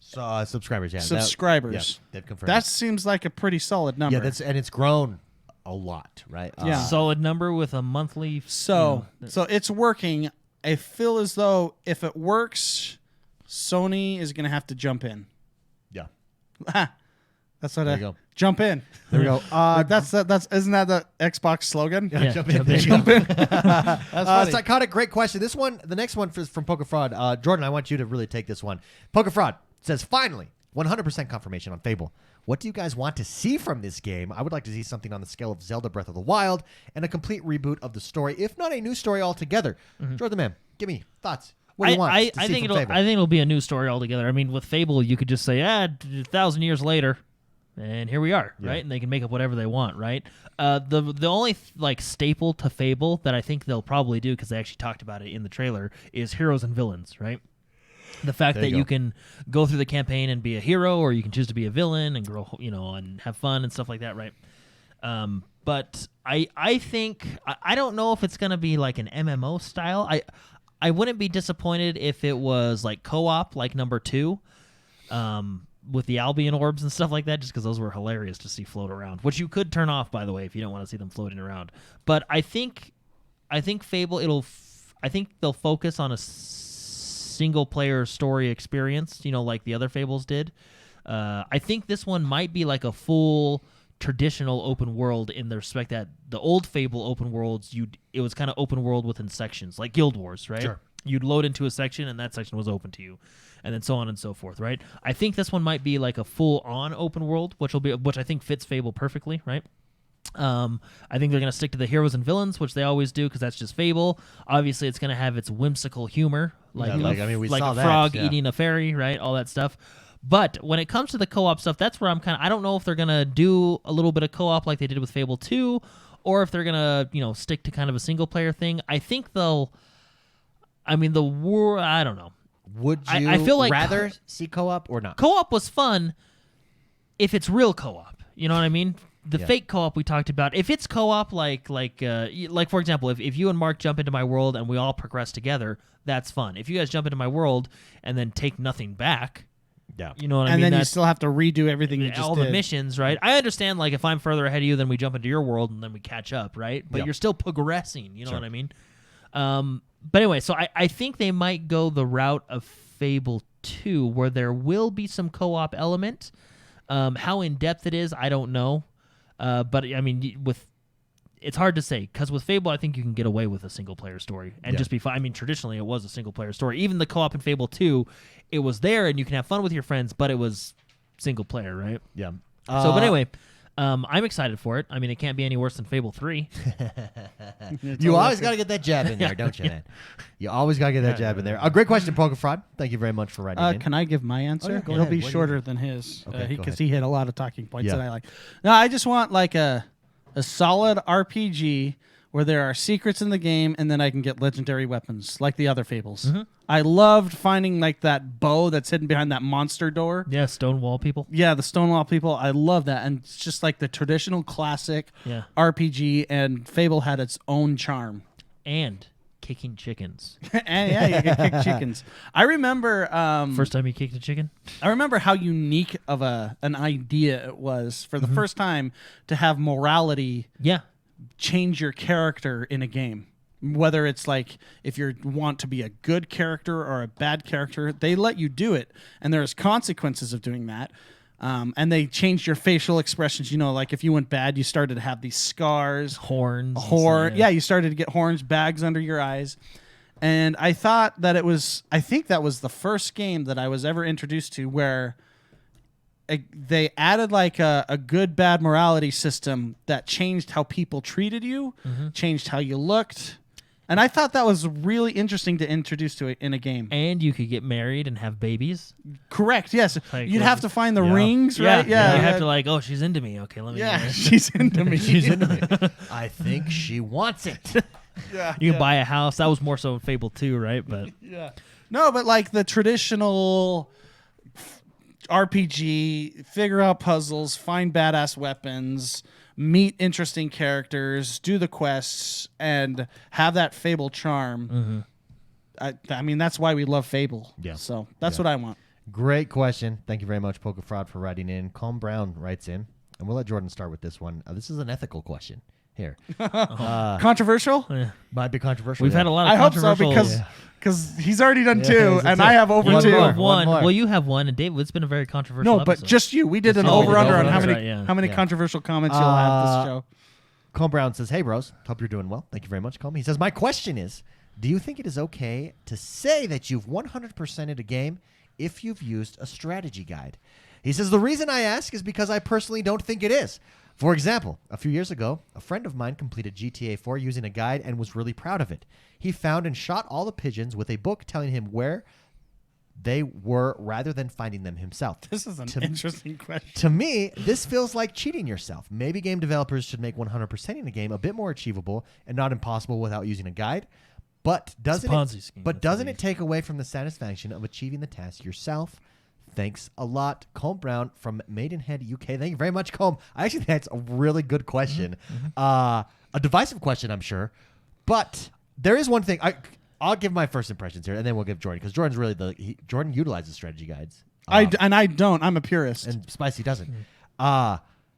Subscribers, yeah. subscribers. They've confirmed. That seems like a pretty solid number. yeah, and it's grown a lot, right? Yeah. Solid number with a monthly. So it's working. I feel as though if it works, Sony is going to have to jump in. Yeah. That's what There you go. jump in. There we go. That's isn't that the Xbox slogan? Yeah, jump jump in. in. Jump in. That's funny. Psychotic, great question. The next one from Poker Fraud. Jordan, I want you to really take this one. Poker Fraud says, finally, 100% confirmation on Fable. What do you guys want to see from this game? I would like to see something on the scale of Zelda Breath of the Wild and a complete reboot of the story, if not a new story altogether. Jordan, man, give me thoughts. What do you want? I to see think from Fable? I think it'll be a new story altogether. I mean, with Fable, you could just say, 1,000 years later, and here we are, right? And they can make up whatever they want, right? The only staple to Fable that I think they'll probably do, because they actually talked about it in the trailer, is heroes and villains, right? The fact that you can go through the campaign and be a hero, or you can choose to be a villain and grow, and have fun and stuff like that, right? But I think I don't know if it's gonna be like an MMO style. I wouldn't be disappointed if it was like co-op, like number 2, with the Albion orbs and stuff like that, just because those were hilarious to see float around. Which you could turn off, by the way, if you don't want to see them floating around. But I think Fable, I think they'll focus on a single player story experience, like the other Fables did. I think this one might be like a full traditional open world in the respect that the old Fable open worlds, it was kind of open world within sections, like Guild Wars, right? Sure. You'd load into a section and that section was open to you, and then so on and so forth, right? I think this one might be like a full-on open world, which I think fits Fable perfectly, right? I think they're going to stick to the heroes and villains, which they always do, because that's just Fable. Obviously, it's going to have its whimsical humor, we like saw a that, frog eating a fairy, right? All that stuff. But when it comes to the co-op stuff, that's where I don't know if they're going to do a little bit of co-op like they did with Fable 2, or if they're going to, stick to kind of a single-player thing. I think I don't know. Would you I feel like rather see co-op or not? Co-op was fun if it's real co-op. You know what I mean? The fake co-op we talked about. If it's co-op, like for example, if you and Mark jump into my world and we all progress together, that's fun. If you guys jump into my world and then take nothing back, you know what I mean? And then you still have to redo everything you just all did. the missions, right? I understand, like, if I'm further ahead of you, then we jump into your world and then we catch up, right? But you're still progressing. You know what I mean? But anyway, so I think they might go the route of Fable 2, where there will be some co-op element. How in-depth it is, I don't know. But, I mean, it's hard to say, because with Fable, I think you can get away with a single-player story and just be fine. I mean, traditionally, it was a single-player story. Even the co-op in Fable 2, it was there, and you can have fun with your friends, but it was single-player, right? Yeah. But anyway, I'm excited for it. I mean, it can't be any worse than Fable 3. You always got to get that jab in there, don't you, man? You always got to get that jab in there. A great question, Poker Fraud. Thank you very much for writing in. Can I give my answer? Go It'll ahead. be What do shorter you- than his, Okay, because go he hit a lot of talking points Yeah. that I like. No, I just want like a solid RPG where there are secrets in the game, and then I can get legendary weapons like the other Fables. Mm-hmm. I loved finding like that bow that's hidden behind that monster door. Yeah, Stonewall people. Yeah, the Stonewall people. I love that, and it's just like the traditional classic RPG. And Fable had its own charm. And kicking chickens. And yeah, you can kick chickens. I remember First time you kicked a chicken? I remember how unique of an idea it was for the first time to have morality change your character in a game. Whether it's like if you want to be a good character or a bad character, they let you do it, and there's consequences of doing that. And they changed your facial expressions. Like if you went bad, you started to have these scars, Horns. Yeah, you started to get horns, bags under your eyes. And I thought that I think that was the first game that I was ever introduced to where they added like a good bad morality system that changed how people treated you, changed how you looked. And I thought that was really interesting to introduce to it in a game. And you could get married and have babies. Correct, yes. Like, You'd have to find the rings, right? Yeah. You have to like, she's into me. Okay, let me get her. she's into me. She's into me. I think she wants it. You can buy a house. That was more so in Fable 2, right? But No, but like the traditional RPG, figure out puzzles, find badass weapons, meet interesting characters, do the quests, and have that Fable charm. I mean, that's why we love Fable. Yeah. So that's what I want. Great question. Thank you very much, Poker Fraud, for writing in. Calm Brown writes in, and we'll let Jordan start with this one. This is an ethical question here. Controversial? Might be controversial. we've had a lot of I hope so controversial. because he's already done Yeah, two, it's and a I two. have over One two. more. One. more. Well, you have one, and Dave. It's been a very controversial. No, but episode. just you. We did an Oh, over under on over-under, how many Yeah. controversial comments you'll have this show. Calm Brown says, "Hey, bros. Hope you're doing well. Thank you very much, Calm." He says, "My question is, do you think it is okay to say that you've 100%ed a game if you've used a strategy guide?" He says, "The reason I ask is because I personally don't think it is. For example, a few years ago, a friend of mine completed GTA 4 using a guide and was really proud of it. He found and shot all the pigeons with a book telling him where they were rather than finding them himself. This is an interesting question. To me, this feels like cheating yourself. Maybe game developers should make 100%ing a game a bit more achievable and not impossible without using a guide. But doesn't it take away from the satisfaction of achieving the task yourself? Thanks a lot, Combe Brown from Maidenhead, UK. Thank you very much, Combe. I actually think that's a really good question. A divisive question, I'm sure. But there is one thing. I'll give my first impressions here, and then we'll give Jordan, because Jordan's really Jordan utilizes strategy guides. I don't. I'm a purist. And Spicy doesn't.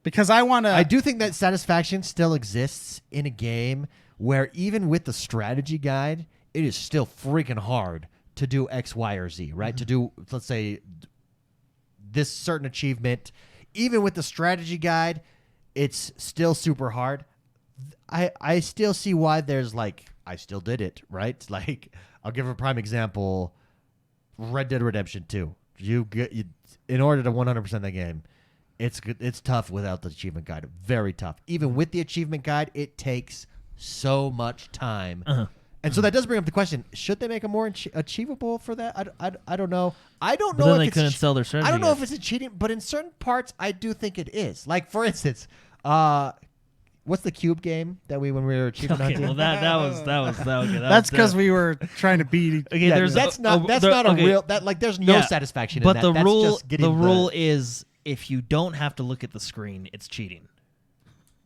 Because I want to... I do think that satisfaction still exists in a game where even with the strategy guide, it is still freaking hard to do X, Y, or Z, right? To do, let's say, this certain achievement. Even with the strategy guide, it's still super hard. I still see why there's like, I still did it, right? Like, I'll give a prime example, Red Dead Redemption 2. In order to 100% that game, it's tough without the achievement guide. Very tough. Even with the achievement guide, it takes so much time. And so that does bring up the question, should they make it more achievable for that? I don't know. I don't know then if they it's couldn't sell their strategy I don't know guides. if it's a cheating, but in certain parts I do think it is. Like, for instance, what's the cube game that when we were achievement Okay, hunting? well that was okay. That's because we were trying to beat... Okay, Yeah, there's that's not a okay. real there's no satisfaction in but that. the That's rule just getting the rule is if you don't have to look at the screen, it's cheating.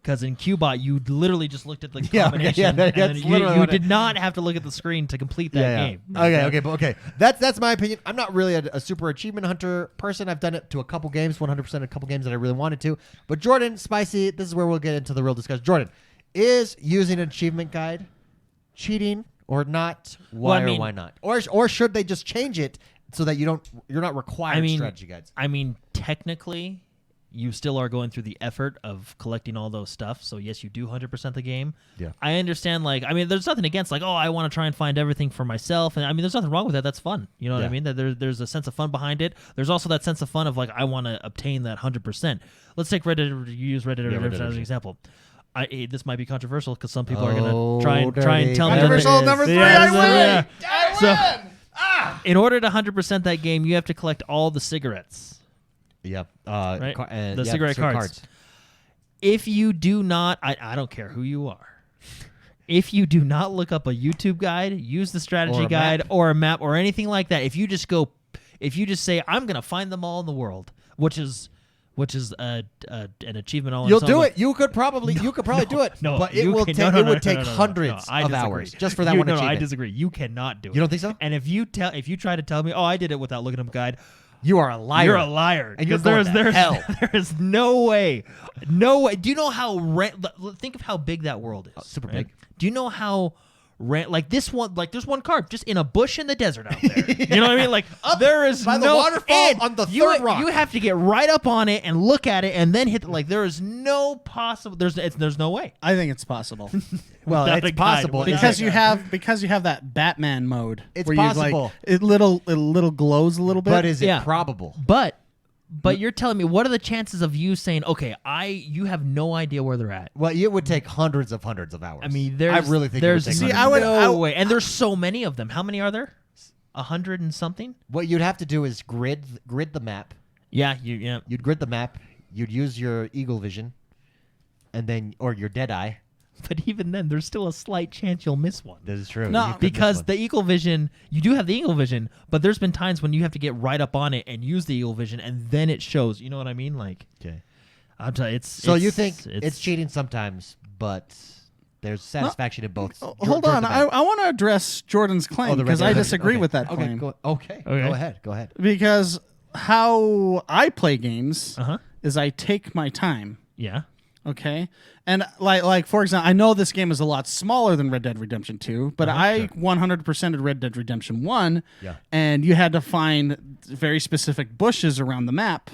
Because in Qbot, you literally just looked at the combination, and then you did not have to look at the screen to complete that game. Okay. That's my opinion. I'm not really a super achievement hunter person. I've done it to a couple games, 100% a couple games that I really wanted to. But Jordan, Spicy, this is where we'll get into the real discussion. Jordan, is using an achievement guide cheating or not? Why or why not? Or should they just change it so that you're not required strategy guides? I mean, technically, you still are going through the effort of collecting all those stuff. So yes, you do 100% the game. Yeah. I understand. Like, I mean, there's nothing against like, oh, I want to try and find everything for myself. And I mean, there's nothing wrong with that. That's fun. You know what I mean? That there's a sense of fun behind it. There's also that sense of fun of like, I want to obtain that 100%. Let's take Red Dead. You use Red Dead Redemption as an example. This might be controversial because some people are going to try and tell me. Controversial number 3. I win. In order to 100% that game, you have to collect all the cigarettes. Yep. Right? The cigarette cards. If you do not, I don't care who you are. If you do not look up a YouTube guide, use the strategy guide or a map or anything like that, if you just say, I'm going to find them all in the world, which is an achievement all in You'll its do own. it. You could probably do it. No, but it would take hundreds I of disagree. hours just for that one achievement. I disagree. You cannot do it. You don't think so? And if you try to tell me, oh, I did it without looking up a guide, you are a liar. You're a liar. And you're going to hell. There's no way. No way. Do you know how think of how big that world is? Super big. Do you know how like this one, like there's one car just in a bush in the desert out there. You know what I mean? Like there is by the waterfall on the third rock. You have to get right up on it and look at it and then hit. Like there is no possible. There's no way. I think it's possible. Well, it's possible because you have that Batman mode. It's where possible. It little glows a little bit. But is it probable? But you're telling me, what are the chances of you saying, okay, you have no idea where they're at? Well, it would take hundreds of hours. I mean, I really think it would take no way. And there's so many of them. How many are there? 100 and something? What you'd have to do is grid the map. Yeah. You'd grid the map. You'd use your eagle vision, or your dead eye. But even then, there's still a slight chance you'll miss one. That is true. No, because the eagle vision, you do have the eagle vision, but there's been times when you have to get right up on it and use the eagle vision, and then it shows. You know what I mean? Like, okay, I'm telling you, you think it's cheating sometimes, but there's satisfaction in both. Hold on, I want to address Jordan's claim because I disagree with that claim. Okay, go ahead. Because how I play games is I take my time. Yeah. Okay, and like for example, I know this game is a lot smaller than Red Dead Redemption 2, but I 100%ed Red Dead Redemption 1, and you had to find very specific bushes around the map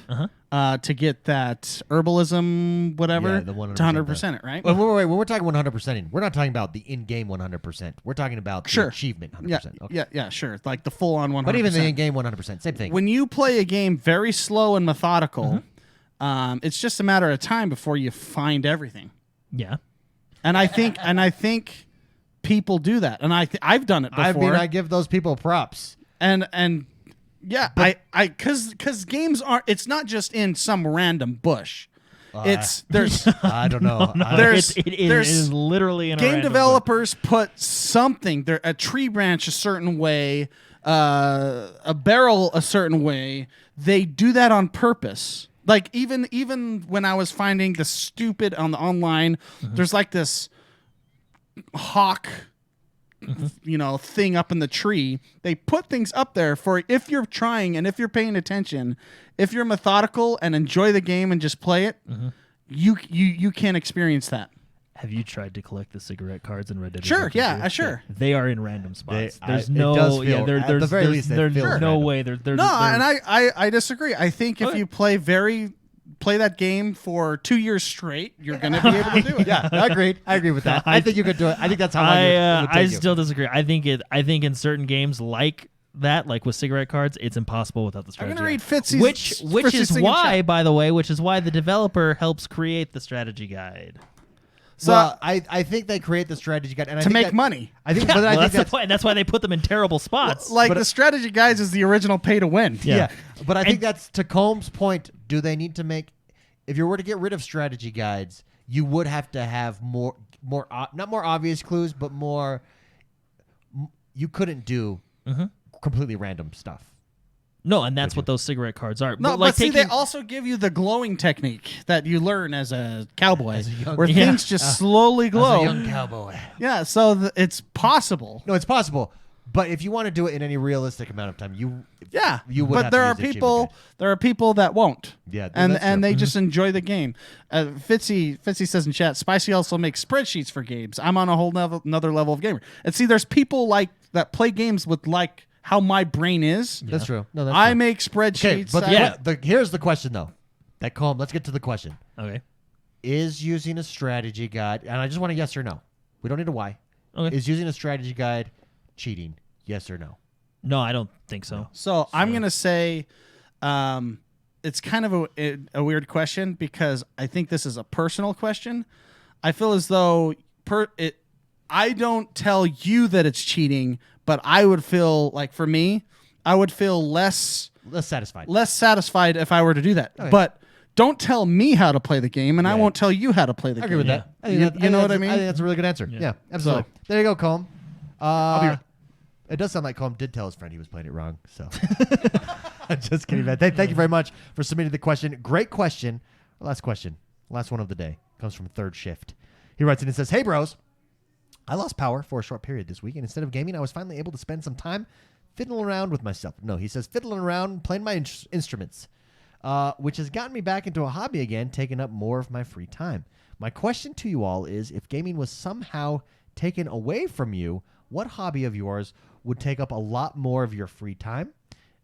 to get that herbalism, whatever, to 100% it, right? Wait, when we're talking 100%ing, we're not talking about the in-game 100%. We're talking about the achievement 100%. Yeah, sure, like the full-on 100%. But even the in-game 100%, same thing. When you play a game very slow and methodical, It's just a matter of time before you find everything. Yeah. And I think people do that, and I've done it before. I mean, I give those people props. And yeah, because games aren't. It's not just in some random bush. There's I don't know. It is literally in a game random developers put something. A tree branch a certain way, a barrel a certain way. They do that on purpose. Like even when I was finding the stupid on the online, there's like this hawk, thing up in the tree. They put things up there for if you're trying and if you're paying attention, if you're methodical and enjoy the game and just play it, you can experience that. Have you tried to collect the cigarette cards in Red Dead? Sure, yeah, sure. They are in random spots. There's it no, does feel- there's at the very least, it there's feels no random. way. No, and I disagree. I think if you play that game for 2 years straight, you're going to be able to do it. Yeah, I agree with that. I think you could do it. I think that's how long it would take I you. still disagree. I think in certain games like that, like with cigarette cards, it's impossible without the I'm strategy. going to read Fitzy's which is Fitzy's why, chat. by the way, which is why the developer helps create the strategy guide. So well, I think they create the strategy guide and I to think make that- money. I think, Yeah, but I well, think that's the point. That's why they put them in terrible spots. Like the strategy guides is the original pay to win. Yeah. But I think that's to Combs' point. Do they need to make? If you were to get rid of strategy guides, you would have to have more not more obvious clues, but more. You couldn't do completely random stuff. No, and that's what those cigarette cards are. No, like but see, taking, they also give you the glowing technique that you learn as a cowboy, As a young- where Yeah. things just slowly glow. As a young cowboy. Yeah, so it's possible. No, it's possible. But if you want to do it in any realistic amount of time, you would. But have there to are use the people. achievement There are people that won't. Yeah, and that's true. they just enjoy the game. Fitzy says in chat, Spicy also makes spreadsheets for games. I'm on a whole another level of gamer. And see, there's people like that play games with like how my brain is. guide. That's true. No, that's I true. make spreadsheets. Okay, but here's the question though. Let's get to the question. okay, Is using a strategy guide, and I just want a yes or no. We don't need a why. okay. Is using a strategy guide cheating? Yes or no? No, I don't think so. So I'm gonna say, it's kind of a weird question because I think this is a personal question. I feel as though I don't tell you that it's cheating, but I would feel like for me, I would feel less satisfied. if I were to do that. Okay. But don't tell me how to play the game, and I Yeah. won't tell you how to play the I game. agree with that. I think You- that- you know what I that's- mean? I think that's a really good answer. Yeah, absolutely. There you go, Colm. It does sound like Colm did tell his friend he was playing it wrong. So, I'm just kidding, man. Thank you very much for submitting the question. Great question. Last one of the day comes from Third Shift. He writes in and says, "Hey, bros. I lost power for a short period this week, and instead of gaming, I was finally able to spend some time fiddling around with myself." No, he says fiddling around, playing my instruments, which has gotten me back into a hobby again, taking up more of my free time. My question to you all is, if gaming was somehow taken away from you, what hobby of yours would take up a lot more of your free time?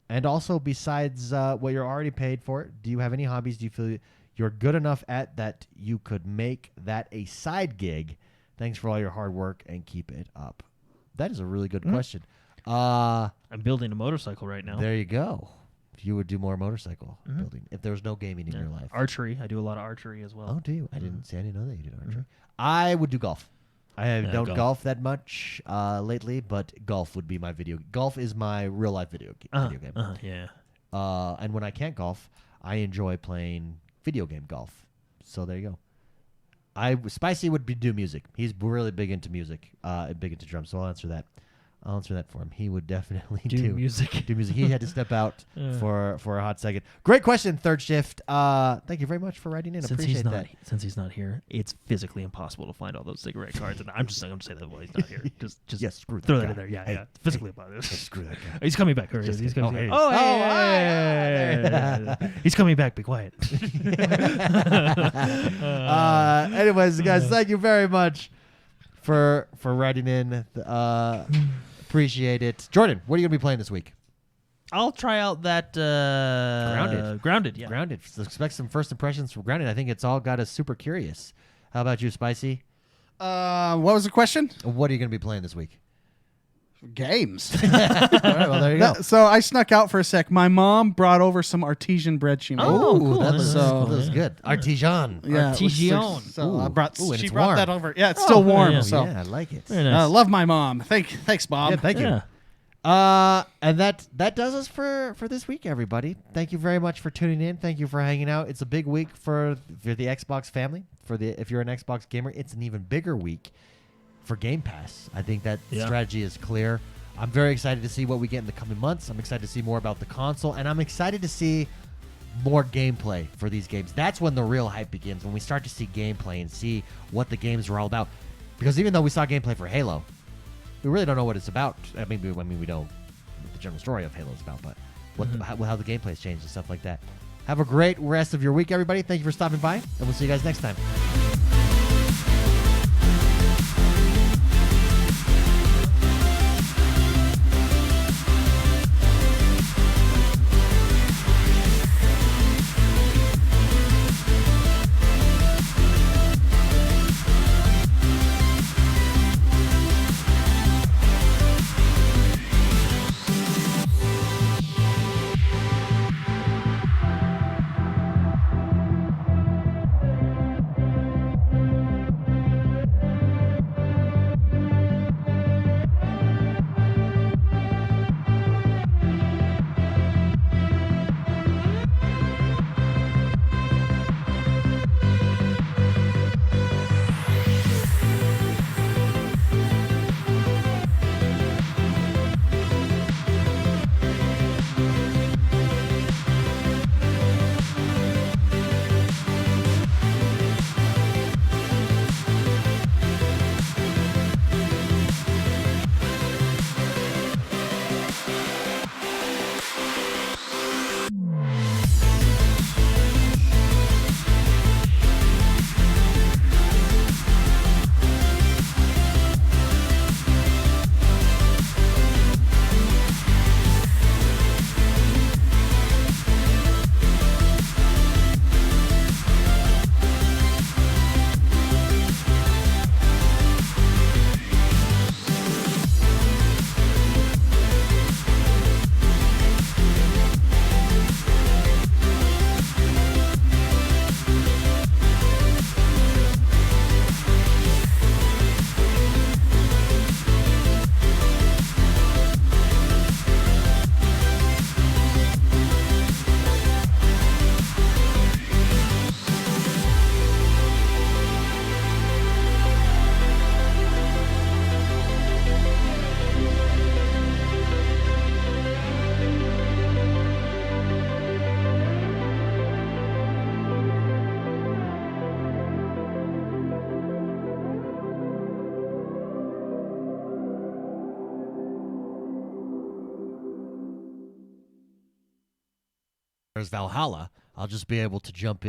And also, besides what you're already paid for, do you have any hobbies do you feel you're good enough at that you could make that a side gig? Thanks for all your hard work and keep it up. That is a really good question. I'm building a motorcycle right now. There you go. You would do more motorcycle building if there was no gaming in your life. Archery. I do a lot of archery as well. Oh, do you? I didn't know that you did archery. I would do golf. I don't golf that much lately, but golf would be my golf is my real life video game. Yeah. And when I can't golf, I enjoy playing video game golf. So there you go. Spicy would do music. He's really big into music, big into drums. So I'll answer that. For him. He would definitely Do music. Do music. He had to step out for a hot second. Great question, Third Shift. Thank you very much for writing in. Appreciate that. Since he's not here, it's physically impossible to find all those cigarette cards. And I'm just going to say that while he's not here. Just Yes, screw that throw guy. that in there. Yeah, Hey, yeah. Physically impossible. Screw that guy. He's coming back. He's coming hey. back. Oh, Oh, hey. He's coming back. Be quiet. Anyways, guys, thank you very much for writing in. Appreciate it. Jordan, what are you gonna be playing this week? I'll try out that Grounded. Yeah. Grounded. So expect some first impressions from Grounded. I think it's all got us super curious. How about you, Spicy? What was the question? What are you gonna be playing this week? Games. All right, well, there you go. So I snuck out for a sec. My mom brought over some artesian bread she made. Oh, cool. That looks, So- that looks good. Artisan. Yeah, it was Artesian. sick. So I Ooh. brought. Ooh, and she it's brought warm. that over. Yeah, it's still warm. yeah. So Yeah, I like it. Very nice. love my mom. Thanks, Bob. Yeah, thank you. Yeah. And that does us for this week, everybody. Thank you very much for tuning in. Thank you for hanging out. It's a big week for the Xbox family. If you're an Xbox gamer, it's an even bigger week for Game Pass. I think that strategy is clear. I'm very excited to see what we get in the coming months. I'm excited to see more about the console, and I'm excited to see more gameplay for these games. That's when the real hype begins, when we start to see gameplay and see what the games are all about. Because even though we saw gameplay for Halo, we really don't know what it's about. I mean, we know what the general story of Halo is about, but how the gameplay's changed and stuff like that. Have a great rest of your week, everybody. Thank you for stopping by, and we'll see you guys next time. There's Valhalla. I'll just be able to jump in.